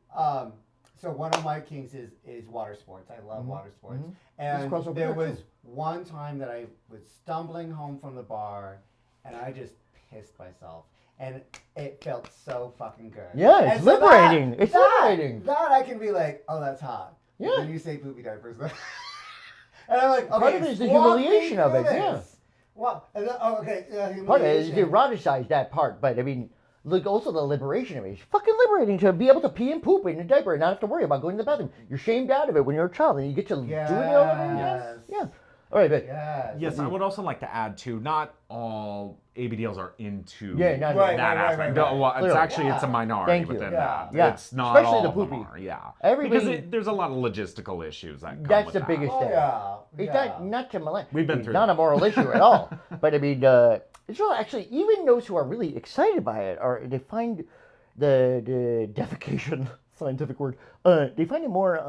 So one of my kinks is water sports. I love water sports. And crossover there there, was too. one time that I was stumbling home from the bar, and I just pissed myself. And it felt so fucking good. Yeah, And it's so liberating. It's liberating. That I can be like, oh, that's hot. Yeah. When you say poopy diapers. And I'm like, Part okay, of it is the walk me humiliation of through it, yeah. this. Well, and then, okay, Part of it is humiliation. eroticize that part, but I mean, look, also the liberation of it. It's fucking liberating to be able to pee and poop in a diaper and not have to worry about going to the bathroom. You're shamed out of it when you're a child, and you get to do it all over again. Yes. Yeah. All right, but Yes. Yes, I would also like to add too, not all ABDLs are into Yeah, not Right, that right, right, aspect. right, right. No, well, it's Clearly. actually it's a minority Thank you. within Yeah. that. Yeah. It's not Especially all the of them poopy. are, yeah. Everybody- Because there's a lot of logistical issues that come that's with the that. biggest Oh, thing. yeah. It's Yeah. not to malign. We've been it's through not that. a moral issue at all. But I mean, it's really actually even those who are really excited by it they find the defecation scientific word. They find it more.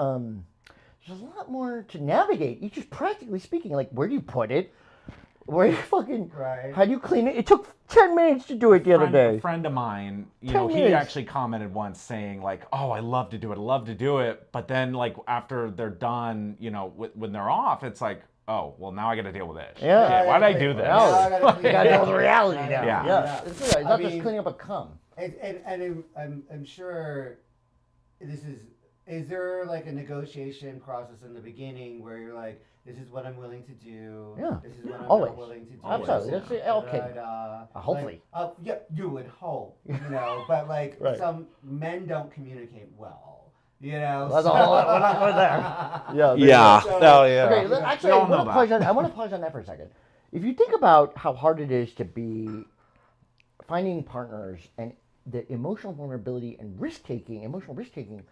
There's a lot more to navigate. You just practically speaking, like where do you put it? Where you fucking Right. how do you clean it? It took 10 minutes to do it the other A day. friend of mine, 10 he minutes. actually commented once saying like, "Oh, I love to do it," but then like after they're done, when they're off, it's like, "Oh, well now I got to deal with it. Yeah. Shit, why did I do this?" Now I gotta clean You gotta it know up. the reality now. Yeah. Yeah. It's I not just mean- cleaning up a cum. And I'm sure is there like a negotiation process in the beginning where you're like, this is what I'm willing to do. Yeah. This is what I'm Always. not willing to do. Absolutely. That's it. Okay. Hopefully. Like, yeah, you would hope, but like Right. some men don't communicate well, That's all. We're not going there. Yeah. Yeah. So- Oh yeah. Okay, actually, We I all know want to pause on that for a second. If you think about how hard it is to be finding partners and the emotional vulnerability and emotional risk-taking,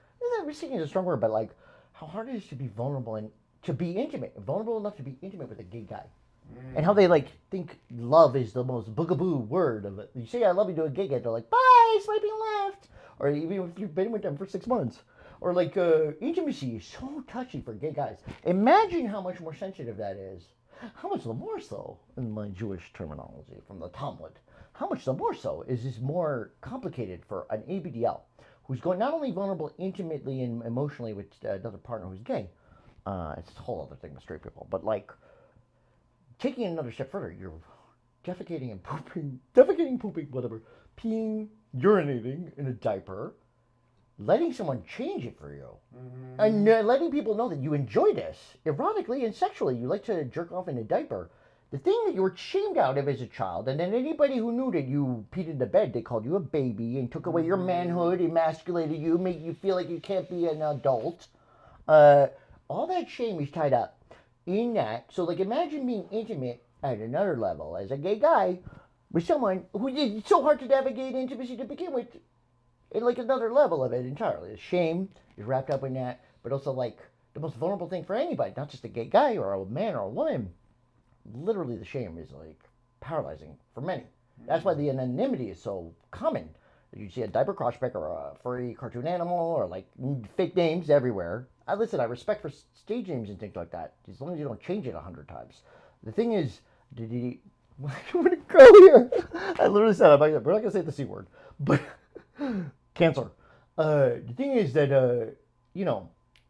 risk-taking is a strong word, but like how hard it is to be vulnerable and to be intimate, vulnerable enough to be intimate with a gay guy. And how they like think love is the most boogaboo word of it. You say I love you to a gay guy, they're like, bye, swiping left. Or even if you've been with them for 6 months. Or like intimacy is so touchy for gay guys. Imagine how much more sensitive that is. How much the more so, in my Jewish terminology from the Talmud, how much the more so is this more complicated for an ABDL who's going not only vulnerable intimately and emotionally with another partner who's gay, it's a whole other thing with straight people, but like taking it another step further, you're defecating, pooping, whatever, peeing, urinating in a diaper letting someone change it for you. And letting people know that you enjoy this erotically and sexually. You like to jerk off in a diaper. The thing that you were shamed out of as a child, and then anybody who knew that you peed in the bed, they called you a baby and took away your manhood, emasculated you, made you feel like you can't be an adult. All that shame is tied up in that. So, like, imagine being intimate at another level as a gay guy with someone who it's so hard to navigate intimacy to begin with. And, like, another level of it entirely. The shame is wrapped up in that, but also, like, the most vulnerable thing for anybody, not just a gay guy or a man or a woman. Literally, the shame is, like, paralyzing for many. That's why the anonymity is so common. You see a diaper crotchback or a furry cartoon animal or, like, fake names everywhere. I respect for stage names and things like that, as long as you don't change it 100 times. The thing is, I'm going to go here. I literally said, we're not going to say the C word, but cancer. The thing is that,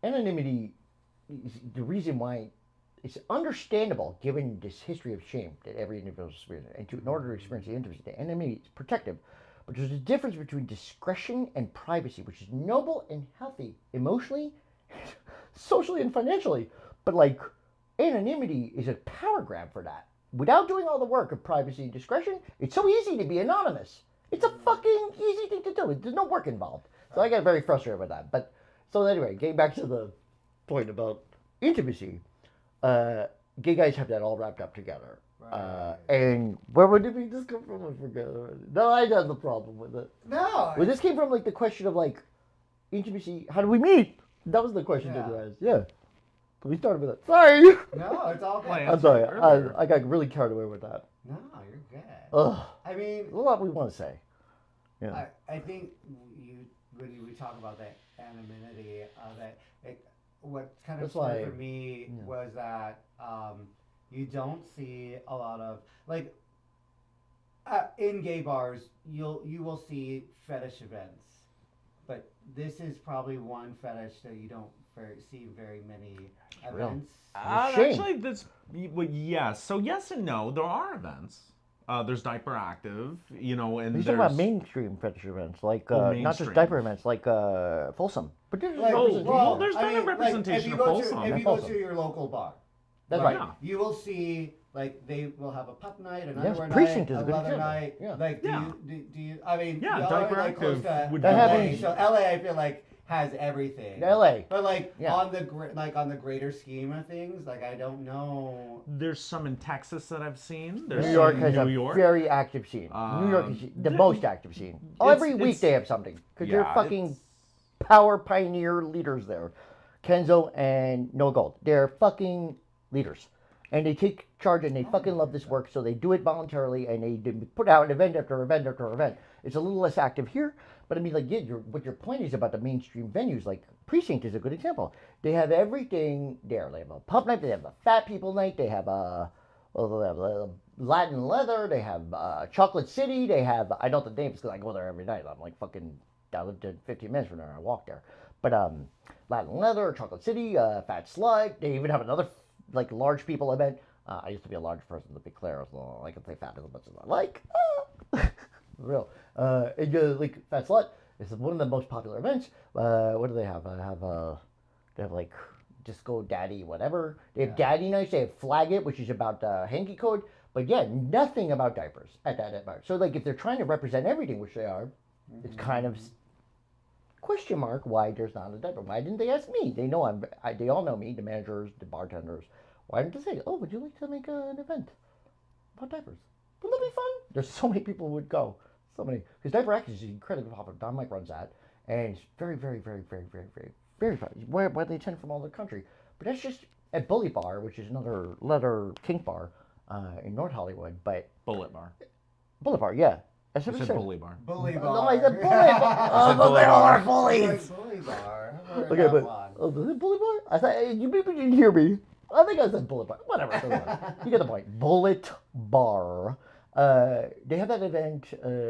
anonymity is the reason why it's understandable, given this history of shame that every individual experiences, and in order to experience the intimacy, the anonymity is protective. But there's a difference between discretion and privacy, which is noble and healthy, emotionally, socially, and financially. But, like, anonymity is a power grab for that. Without doing all the work of privacy and discretion, it's so easy to be anonymous. It's a fucking easy thing to do. There's no work involved. So I got very frustrated with that. But, so anyway, getting back to the point about intimacy, gay guys have that all wrapped up together. Right. And where did we just come from? I forget already. No, I had the problem with it. No. Well, this came from, like, the question of, like, intimacy. How do we meet? That was the question that you asked. Yeah. But we started with it. Sorry. No, it's all good. I'm sorry. I got really carried away with that. No, you're good. Ugh. I mean, There's a lot we want to say. Yeah. I think when we talk about that anonymity, what kind of for me was that you don't see a lot of, like, in gay bars, you will see fetish events, but this is probably one fetish that you don't see very many events. Actually, yes. So yes and no. There are events. There's Diaper Active, and You're talking there's about mainstream fetish events, like not just diaper events, like Folsom. But there's there's been a representation of Folsom. If you go to your local bar, that's right. Yeah. You will see, like, they will have a pup night, an Yes, underwear Precinct night, is a a good leather example. night. Yeah. Like, do you? I mean, Yeah, y'all Diaper are, like, close Active to would LA, be having- so LA, I feel like, has everything. LA. But, like, Yeah. on the greater scheme of things, like, I don't know. There's some in Texas that I've seen. There's New York some has in a New York. very active scene. New York is the most active scene. Every week they have something. Because they're fucking power pioneer leaders there. Kenzo and Noah Gold. They're fucking leaders. And they take charge and they fucking love this work, so they do it voluntarily and they put out event after event after event. It's a little less active here, but I mean, like, what your point is about the mainstream venues, like Precinct is a good example. They have everything there. They have a pub night, they have a fat people night, they have a Latin leather, they have Chocolate City, they have, I know the names because I go there every night. I'm like fucking, I live to 15 minutes from there, I walk there. But Latin leather, Chocolate City, Fat Slut, they even have another, like, large people event. I used to be a large person, to be clear, so I can say fat as much as I like. Real. Like, Fat Slut is one of the most popular events. What do they have? They have, like, Disco Daddy, whatever. They have Daddy Nights. They have Flag It, which is about hanky code. But yeah, nothing about diapers at that event. So, like, if they're trying to represent everything, which they are, it's kind of question mark why there's not a diaper. Why didn't they ask me? They know they all know me, the managers, the bartenders. Why didn't they say, oh, would you like to make an event about diapers? Wouldn't that be fun? There's so many people who would go. So many. Because Diaper Active is incredibly popular. Don Mike runs that. And it's very, very, very, very, very, very, very fun. Where they attend from all over the country. But that's just at Bully Bar, which is another leather kink bar in North Hollywood. But Bullet Bar. Bullet Bar, yeah. That's You what said it said. Bully Bar. Bully bar. No, I said Bully Bar. Oh, but they all are bullies. Bully bar. Okay, but was it Bullet Bar? I thought you maybe didn't hear me. I think I said Bullet Bar. Whatever. It doesn't matter. You get the point. Bullet Bar. They have that event,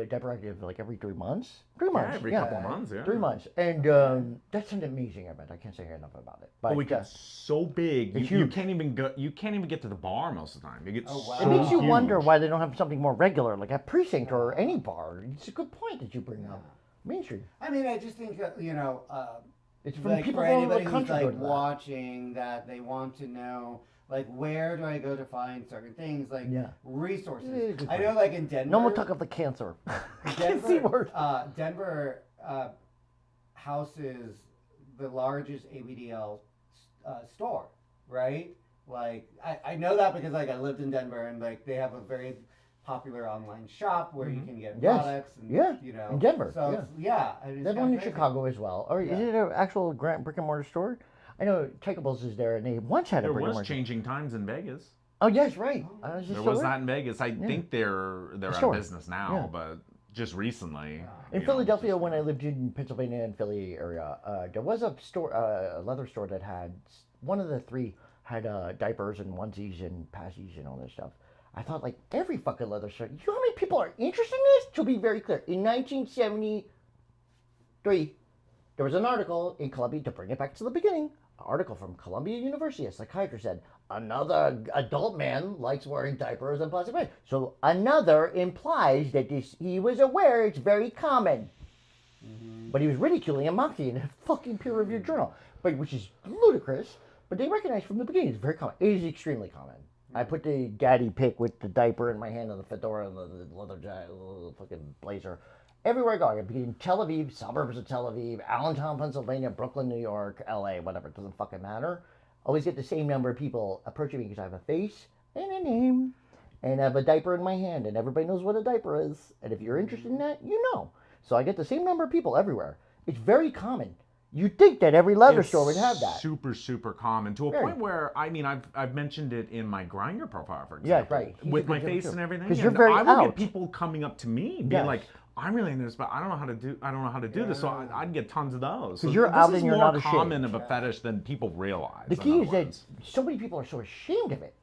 Diaper Active, like every 3 months. 3 months. Every couple months, yeah. 3 months. And that's an amazing event. I can't say enough about it. But It gets so big, it's you huge. can't even go. You can't even get to the bar most of the time. It gets wow. it makes you huge. wonder why they don't have something more regular, like at Precinct or any bar. It's a good point that you bring up. mainstream. I mean, I just think It's from like people for from all over anybody the who's country. go like to that. watching that, they want to know like where do I go to find certain things like Yeah. resources. Yeah, good I point. know, like in Denver. No more talk of the cancer. C word. Denver houses the largest ABDL store, right? Like I know that because like I lived in Denver and like they have a very popular online shop where you can get Yes. products and Yeah. you know In Denver, So yeah. yeah, and it's There's kinda one in crazy. Chicago as well. Or Yeah. is it an actual brick and mortar store? I know Takeables is there, and they once had a There brick and was mortar. changing times in Vegas. Oh yes, right. Is it There still was there? that in Vegas. I think they're out store. of business now, Yeah. but just recently. In you know, Philadelphia, just- when I lived in Pennsylvania and Philly area, there was a store, a leather store that had one of the three had diapers and onesies and passies and all that stuff. I thought like every fucking leather store. You know how many people are interested in this? To be very clear, in 1973, there was an article in Columbia to bring it back to the beginning. An article from Columbia University. A psychiatrist said another adult man likes wearing diapers and plastic bags. So another implies that he was aware it's very common. But he was ridiculing and mocking in a fucking peer-reviewed journal, but which is ludicrous. But they recognize from the beginning it's very common. It is extremely common. I put the daddy pic with the diaper in my hand and the fedora and the leather jacket, the fucking blazer. Everywhere I go, I be in Tel Aviv, suburbs of Tel Aviv, Allentown, Pennsylvania, Brooklyn, New York, LA, whatever. It doesn't fucking matter. Always get the same number of people approaching me because I have a face and a name and I have a diaper in my hand and everybody knows what a diaper is. And if you're interested in that, you know. So I get the same number of people everywhere. It's very common. You'd think that every leather It's store would have that. Super, super common to a Very. point where I mean I've mentioned it in my Grindr profile, for Yeah, example, right. He's a with good my example, face too. and everything. 'Cause you're and very I would out. get people coming up to me being Yes. like, "I'm really into this, but I don't know how to do. I don't know how to do this." So I'd get tons of those. 'Cause So you're this out is and you're more not common ashamed. of a fetish than people realize. The in key other is that words. so many people are so ashamed of it.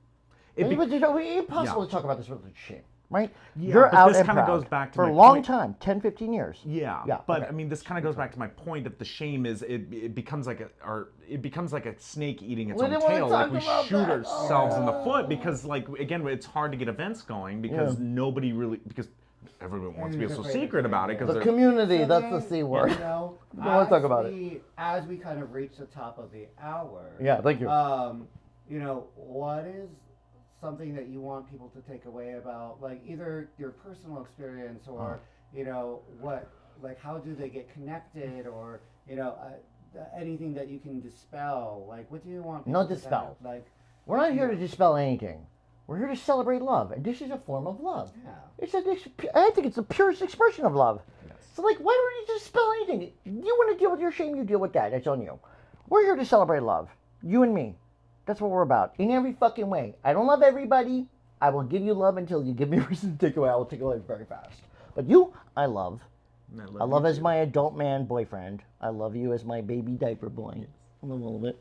It be- It's impossible to talk about this without shame, right? Yeah, You're but out this and kinda proud goes back to for my a long point. time, 10, 15 years. Yeah, Yeah, but okay. I mean, this kind of goes back to my point that the shame is it becomes like a snake eating its We own didn't wanna tail. Like talk we about shoot that. ourselves in the foot because, like, again, it's hard to get events going because nobody really because everyone wants to be so secret about it because The community, So that's the then, C word. You know, We don't wanna talk about as we kind of reach the top of the hour. Yeah, thank you. You know, what is something that you want people to take away about, like, either your personal experience or, you know, what, like, how do they get connected or, you know, anything that you can dispel? Like, what do you want people No to kind dispel. of, like, We're not here to dispel anything. We're here to celebrate love, and this is a form of love. yeah. I think it's the purest expression of love. Yes. So, like, why would you dispel anything? You want to deal with your shame, you deal with that. It's on you. We're here to celebrate love. You and me. That's what we're about. In every fucking way. I don't love everybody. I will give you love until you give me a reason to take away. I will take away very fast. But you, I love. I love as my adult man boyfriend. I love you as my baby diaper boy. A little bit.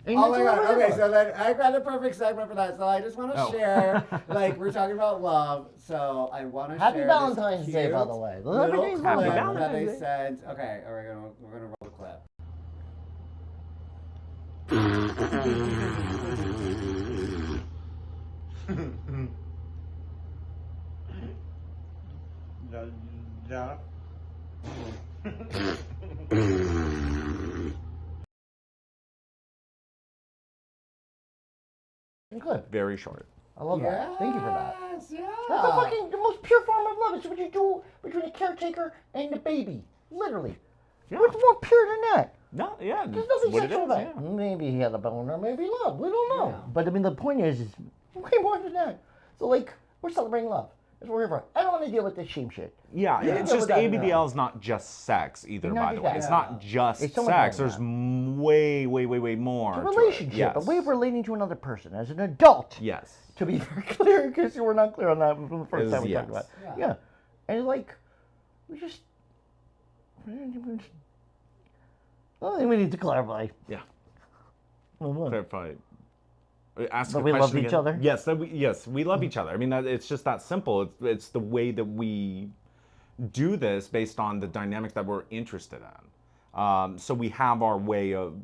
And Oh that's my what god, we're okay, about. so then I've got a perfect segment for that. So I just want to share, like, we're talking about love, so I want to Happy share Valentine's this Day, by cute the way. little Happy clip Valentine's that they Day. sent. Okay, we're gonna roll the clip. Good. Very short. I love that. Thank you for that. Yes, yeah. That's the fucking the most pure form of love. It's what you do between a caretaker and the baby. Literally. Yeah. What's more pure than that? No, yeah. There's it's nothing what it sexual is, about it. yeah. Maybe he had a boner, maybe love. We don't know. Yeah. But I mean, the point is way more than that. So, like, we're celebrating love. That's what we're here for. I don't want to deal with this shame shit. Yeah, Yeah. it's Yeah, just but that- ABDL is not just sex either, Not by just the way. that. It's Yeah. not just It's so much sex. more There's than way more. It's a to it. relationship, Yes. a way of relating to another person as an adult. Yes. To be very clear, in case you were not clear on that from the first Is time we yes. talked about it. Yeah. Yeah. And like, we just, I don't think we need to clarify. Yeah. Well, Clarify. Ask That a we love question each again. other? Yes, we love each other. I mean, it's just that simple. It's the way that we do this based on the dynamics that we're interested in. So we have our way of.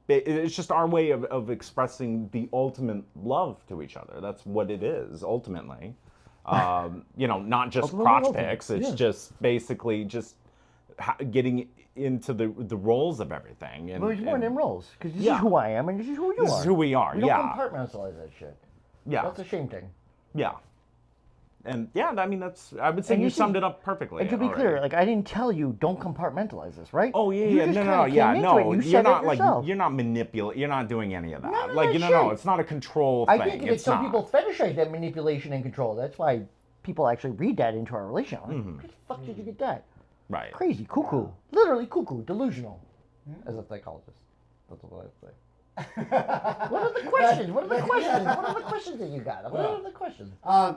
It's just our way of expressing the ultimate love to each other. That's what it is ultimately. Not just Ultimately crotch ultimate, pics. It's yeah. just basically just getting into the roles of everything. And, But it's more and than roles, because this Yeah. is who I am and this is who you this are. is who we are. We don't Yeah, compartmentalize that shit. yeah, That's a shame thing. yeah. And yeah, I mean I would say And you you see- summed it up perfectly. And to be already. clear, like I didn't tell you don't compartmentalize this, right? Oh yeah, You yeah, just no, kinda no, came yeah, into no. it. You You're said not it like yourself. you're not manipulating. You're not doing any of that. None of like that no, shit. it's not a control I thing. think that It's some not. people fetishize that manipulation and control. That's why people actually read that into our relationship. Like, where the fuck did you get that? Right. Crazy, cuckoo, literally cuckoo, delusional, as a psychologist. That's what I say. What are the questions? What are the questions? What are the questions that you got? What are the questions?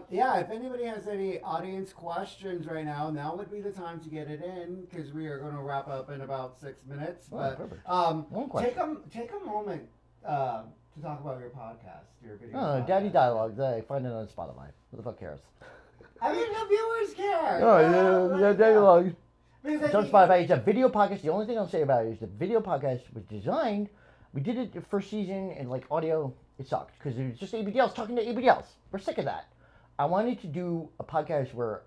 Yeah, if anybody has any audience questions right now would be the time to get it in because we are going to wrap up in about 6 minutes. Oh, But perfect. take One question. a moment to talk about your podcast, your video. Oh, podcast. Daddy Dialogues. I find it on Spotify. Who the fuck cares? I mean, the viewers care. Oh, yeah, Daddy Dialogues. Because It's on Spotify. It's a video podcast. The only thing I'll say about it is the video podcast was designed. We did it the first season and like audio, it sucked because it was just ABDLs talking to ABDLs. We're sick of that. I wanted to do a podcast where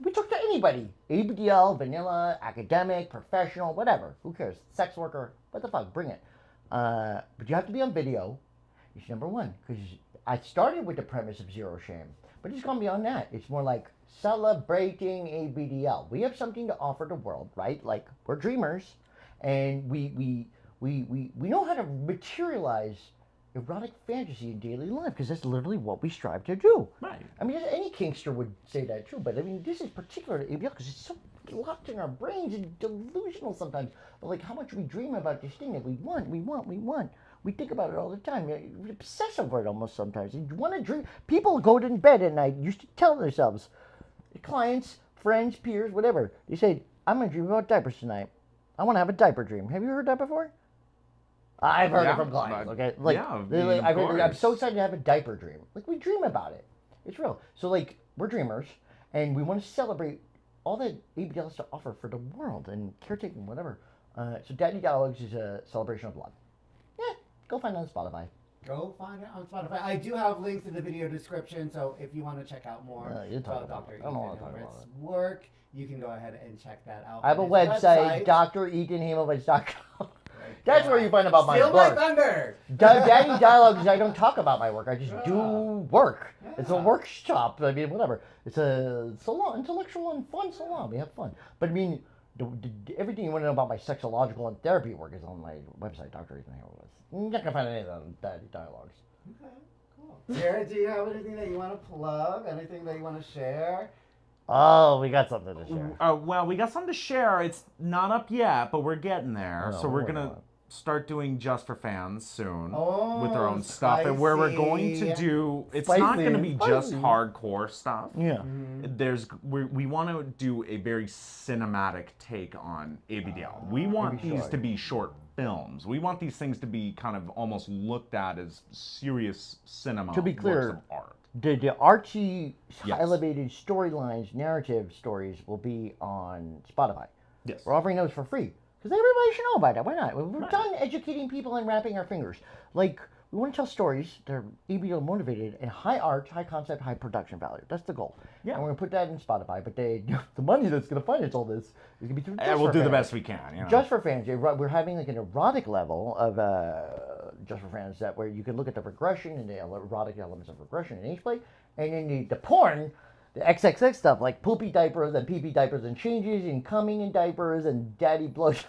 we talk to anybody. ABDL, vanilla, academic, professional, whatever. Who cares? Sex worker. What the fuck? Bring it. But you have to be on video. It's number one. Because I started with the premise of zero shame. But it's gone beyond that. It's more like celebrating ABDL. We have something to offer the world, right? Like we're dreamers, and we know how to materialize erotic fantasy in daily life because that's literally what we strive to do. Right. I mean, any kinkster would say that too, but I mean, this is particular to ABDL because it's so locked in our brains and delusional sometimes. But like how much we dream about this thing that we want. We think about it all the time. We obsess over it almost sometimes. You want to dream. People go to bed at night used to tell themselves, clients, friends, peers, whatever. They say, I'm going to dream about diapers tonight. I want to have a diaper dream. Have you heard that before? I've heard it from clients. Okay, like, yeah, I they're mean, like, of I'm so course. excited to have a diaper dream. Like we dream about it. It's real. So like we're dreamers, and we want to celebrate all that ABDL has to offer for the world and caretaking, whatever. So Daddy Dialogues is a celebration of love. Yeah, go find it on Spotify. Go find it on Spotify. I do have links in the video description, so if you want to check out more you talk about about Dr. it. I don't wanna talk Ethan about Haymovitz's work, you can go ahead and check that out. I have a on his website, DrEthanHaymovitz.com. That's where you find about my Steal my work. thunder! Daddy Dialogues, I don't talk about my work. I just do work. It's a Yeah. workshop. I mean, whatever. It's a salon, intellectual and fun salon. We have fun. But I mean, everything you want to know about my sexological and therapy work is on my website, Dr. Ethan Haymovitz. You're not going to find any of that on Daddy Dialogues. Okay, cool. Garett, do you have anything that you want to plug? Anything that you want to share? Oh, we got something to share. Well, we got something to share. It's not up yet, but we're getting there. No, So we're we're gonna not. start doing just for fans soon Oh, with our own stuff, and where we're going to spicy. do. It's not Spicy, going to be just spicy. hardcore stuff. Yeah. We want to do a very cinematic take on ABDL. We want these to be short films. We want these things to be kind of almost looked at as serious cinema. To be clear, works of art. The artsy, Yes. elevated storylines, narrative stories will be on Spotify. Yes. We're offering those for free because everybody should know about it. Why not? We're done educating people and wrapping our fingers. Like we want to tell stories that are ABDL motivated and high art, high concept, high production value. That's the goal. Yeah. And we're gonna put that in Spotify. But the money that's gonna finance all this is gonna be through. And we'll do the best we can. You know? Just for fans, we're having like an erotic level of just for fans that where you can look at the regression and the erotic elements of regression and age play, and then the porn, the XXX stuff like poopy diapers and pee diapers and changes and coming in diapers and daddy blowjobs.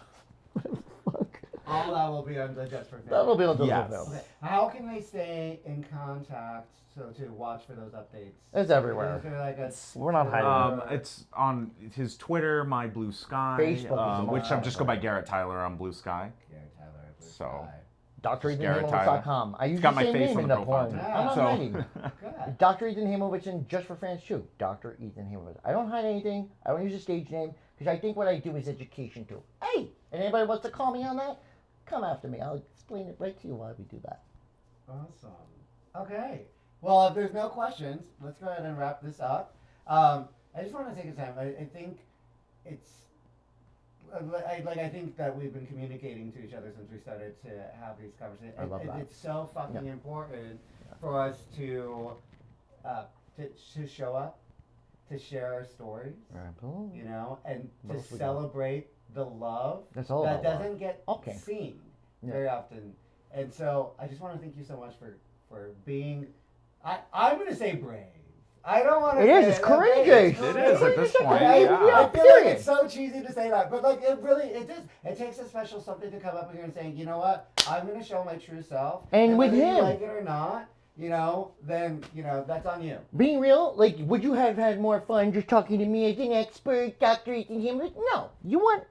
Fuck. All that will be on the Just for Fans. That'll be on the Yes. film. Okay. How can they stay in contact to watch for those updates? It's everywhere. Is there like a We're not hiding It's on his Twitter, my Blue Sky, Facebook is which I'm just go by Garett Tyler on Blue Sky. Garett Tyler, Blue So- Sky. DrEthanHaymovitz.com. I use got the my same face name on in the the profile porn. too. I'm not So- hiding. Good. Dr. Ethan Haymovitz and Just for Fans too. Dr. Ethan Haymovitz. I don't hide anything. I don't use a stage name because I think what I do is education too. Hey, and anybody wants to call me on that? Come after me. I'll explain it right to you why we do that. Awesome. Okay. Well, if there's no questions, let's go ahead and wrap this up. I just want to take a time. I think it's I think that we've been communicating to each other since we started to have these conversations. I love that. It's so fucking important for us to show up, to share our stories, you know, and to Most we do. celebrate the love That's all that about love. doesn't get Okay. seen Yeah. very often. And so I just want to thank you so much for being, I'm going to say brave. I don't want to It say is, it's courageous. It is at this point. I Yeah. feel like it's so cheesy to say that, but like it does. It takes a special something to come up here and saying, you know what, I'm going to show my true self. And with whether him. you like it or not, then that's on you. Being real, like, would you have had more fun just talking to me as an expert, Dr. Ethan Haymovitz? No. You want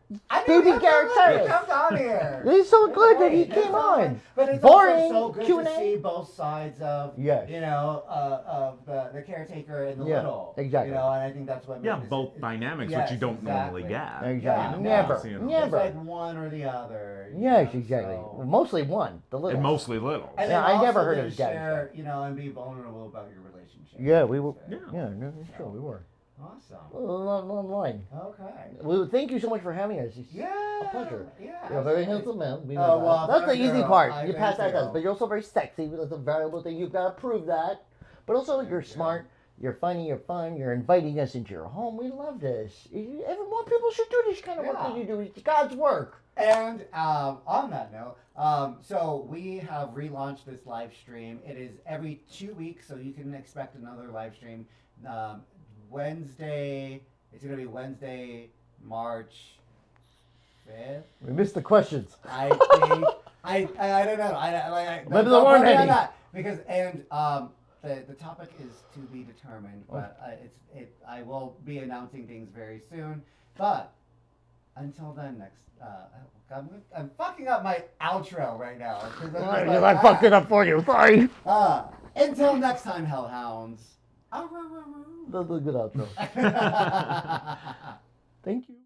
baby Garett He comes on here. It's so good that he It's came so on. fun. But it's Boring also so good Q&A. to see both sides of, Yes. of the caretaker and the Yeah, little. exactly. And I think that's what Yeah, makes both it, dynamics, yes, which you don't normally exactly. get. Exactly. Yeah, Never. So, Never. It's like one or the other. Yes, exactly. So. Mostly one, the little. And mostly little. And Yeah, then I never also heard to of Garett. share, and be vulnerable about your relationship. Yeah, we were. Yeah. Yeah, no, it's true, we were. Awesome. Online. Okay. Well, thank you so much for having us. It's Yeah. a pleasure. Yeah. You're a very absolutely. handsome man. We Oh, know well, that. That's the thank easy you. part. I You pass thank that test. you. But you're also very sexy. That's a variable thing. You've got to prove that. But also, you're smart. You're funny. You're fun. You're inviting us into your home. We love this. More people should do this kind of work Yeah. that you do. It's God's work. And on that note, so we have relaunched this live stream. It is every 2 weeks, so you can expect another live stream. Wednesday, it's going to be Wednesday, March 5th. We missed the questions. I think, I don't know. Maybe there weren't any. Because, the topic is to be determined, but I will be announcing things very soon. But until then, I'm fucking up my outro right now. I fucked it up for you. Sorry. Until next time, hellhounds. That's a good outro. Thank you.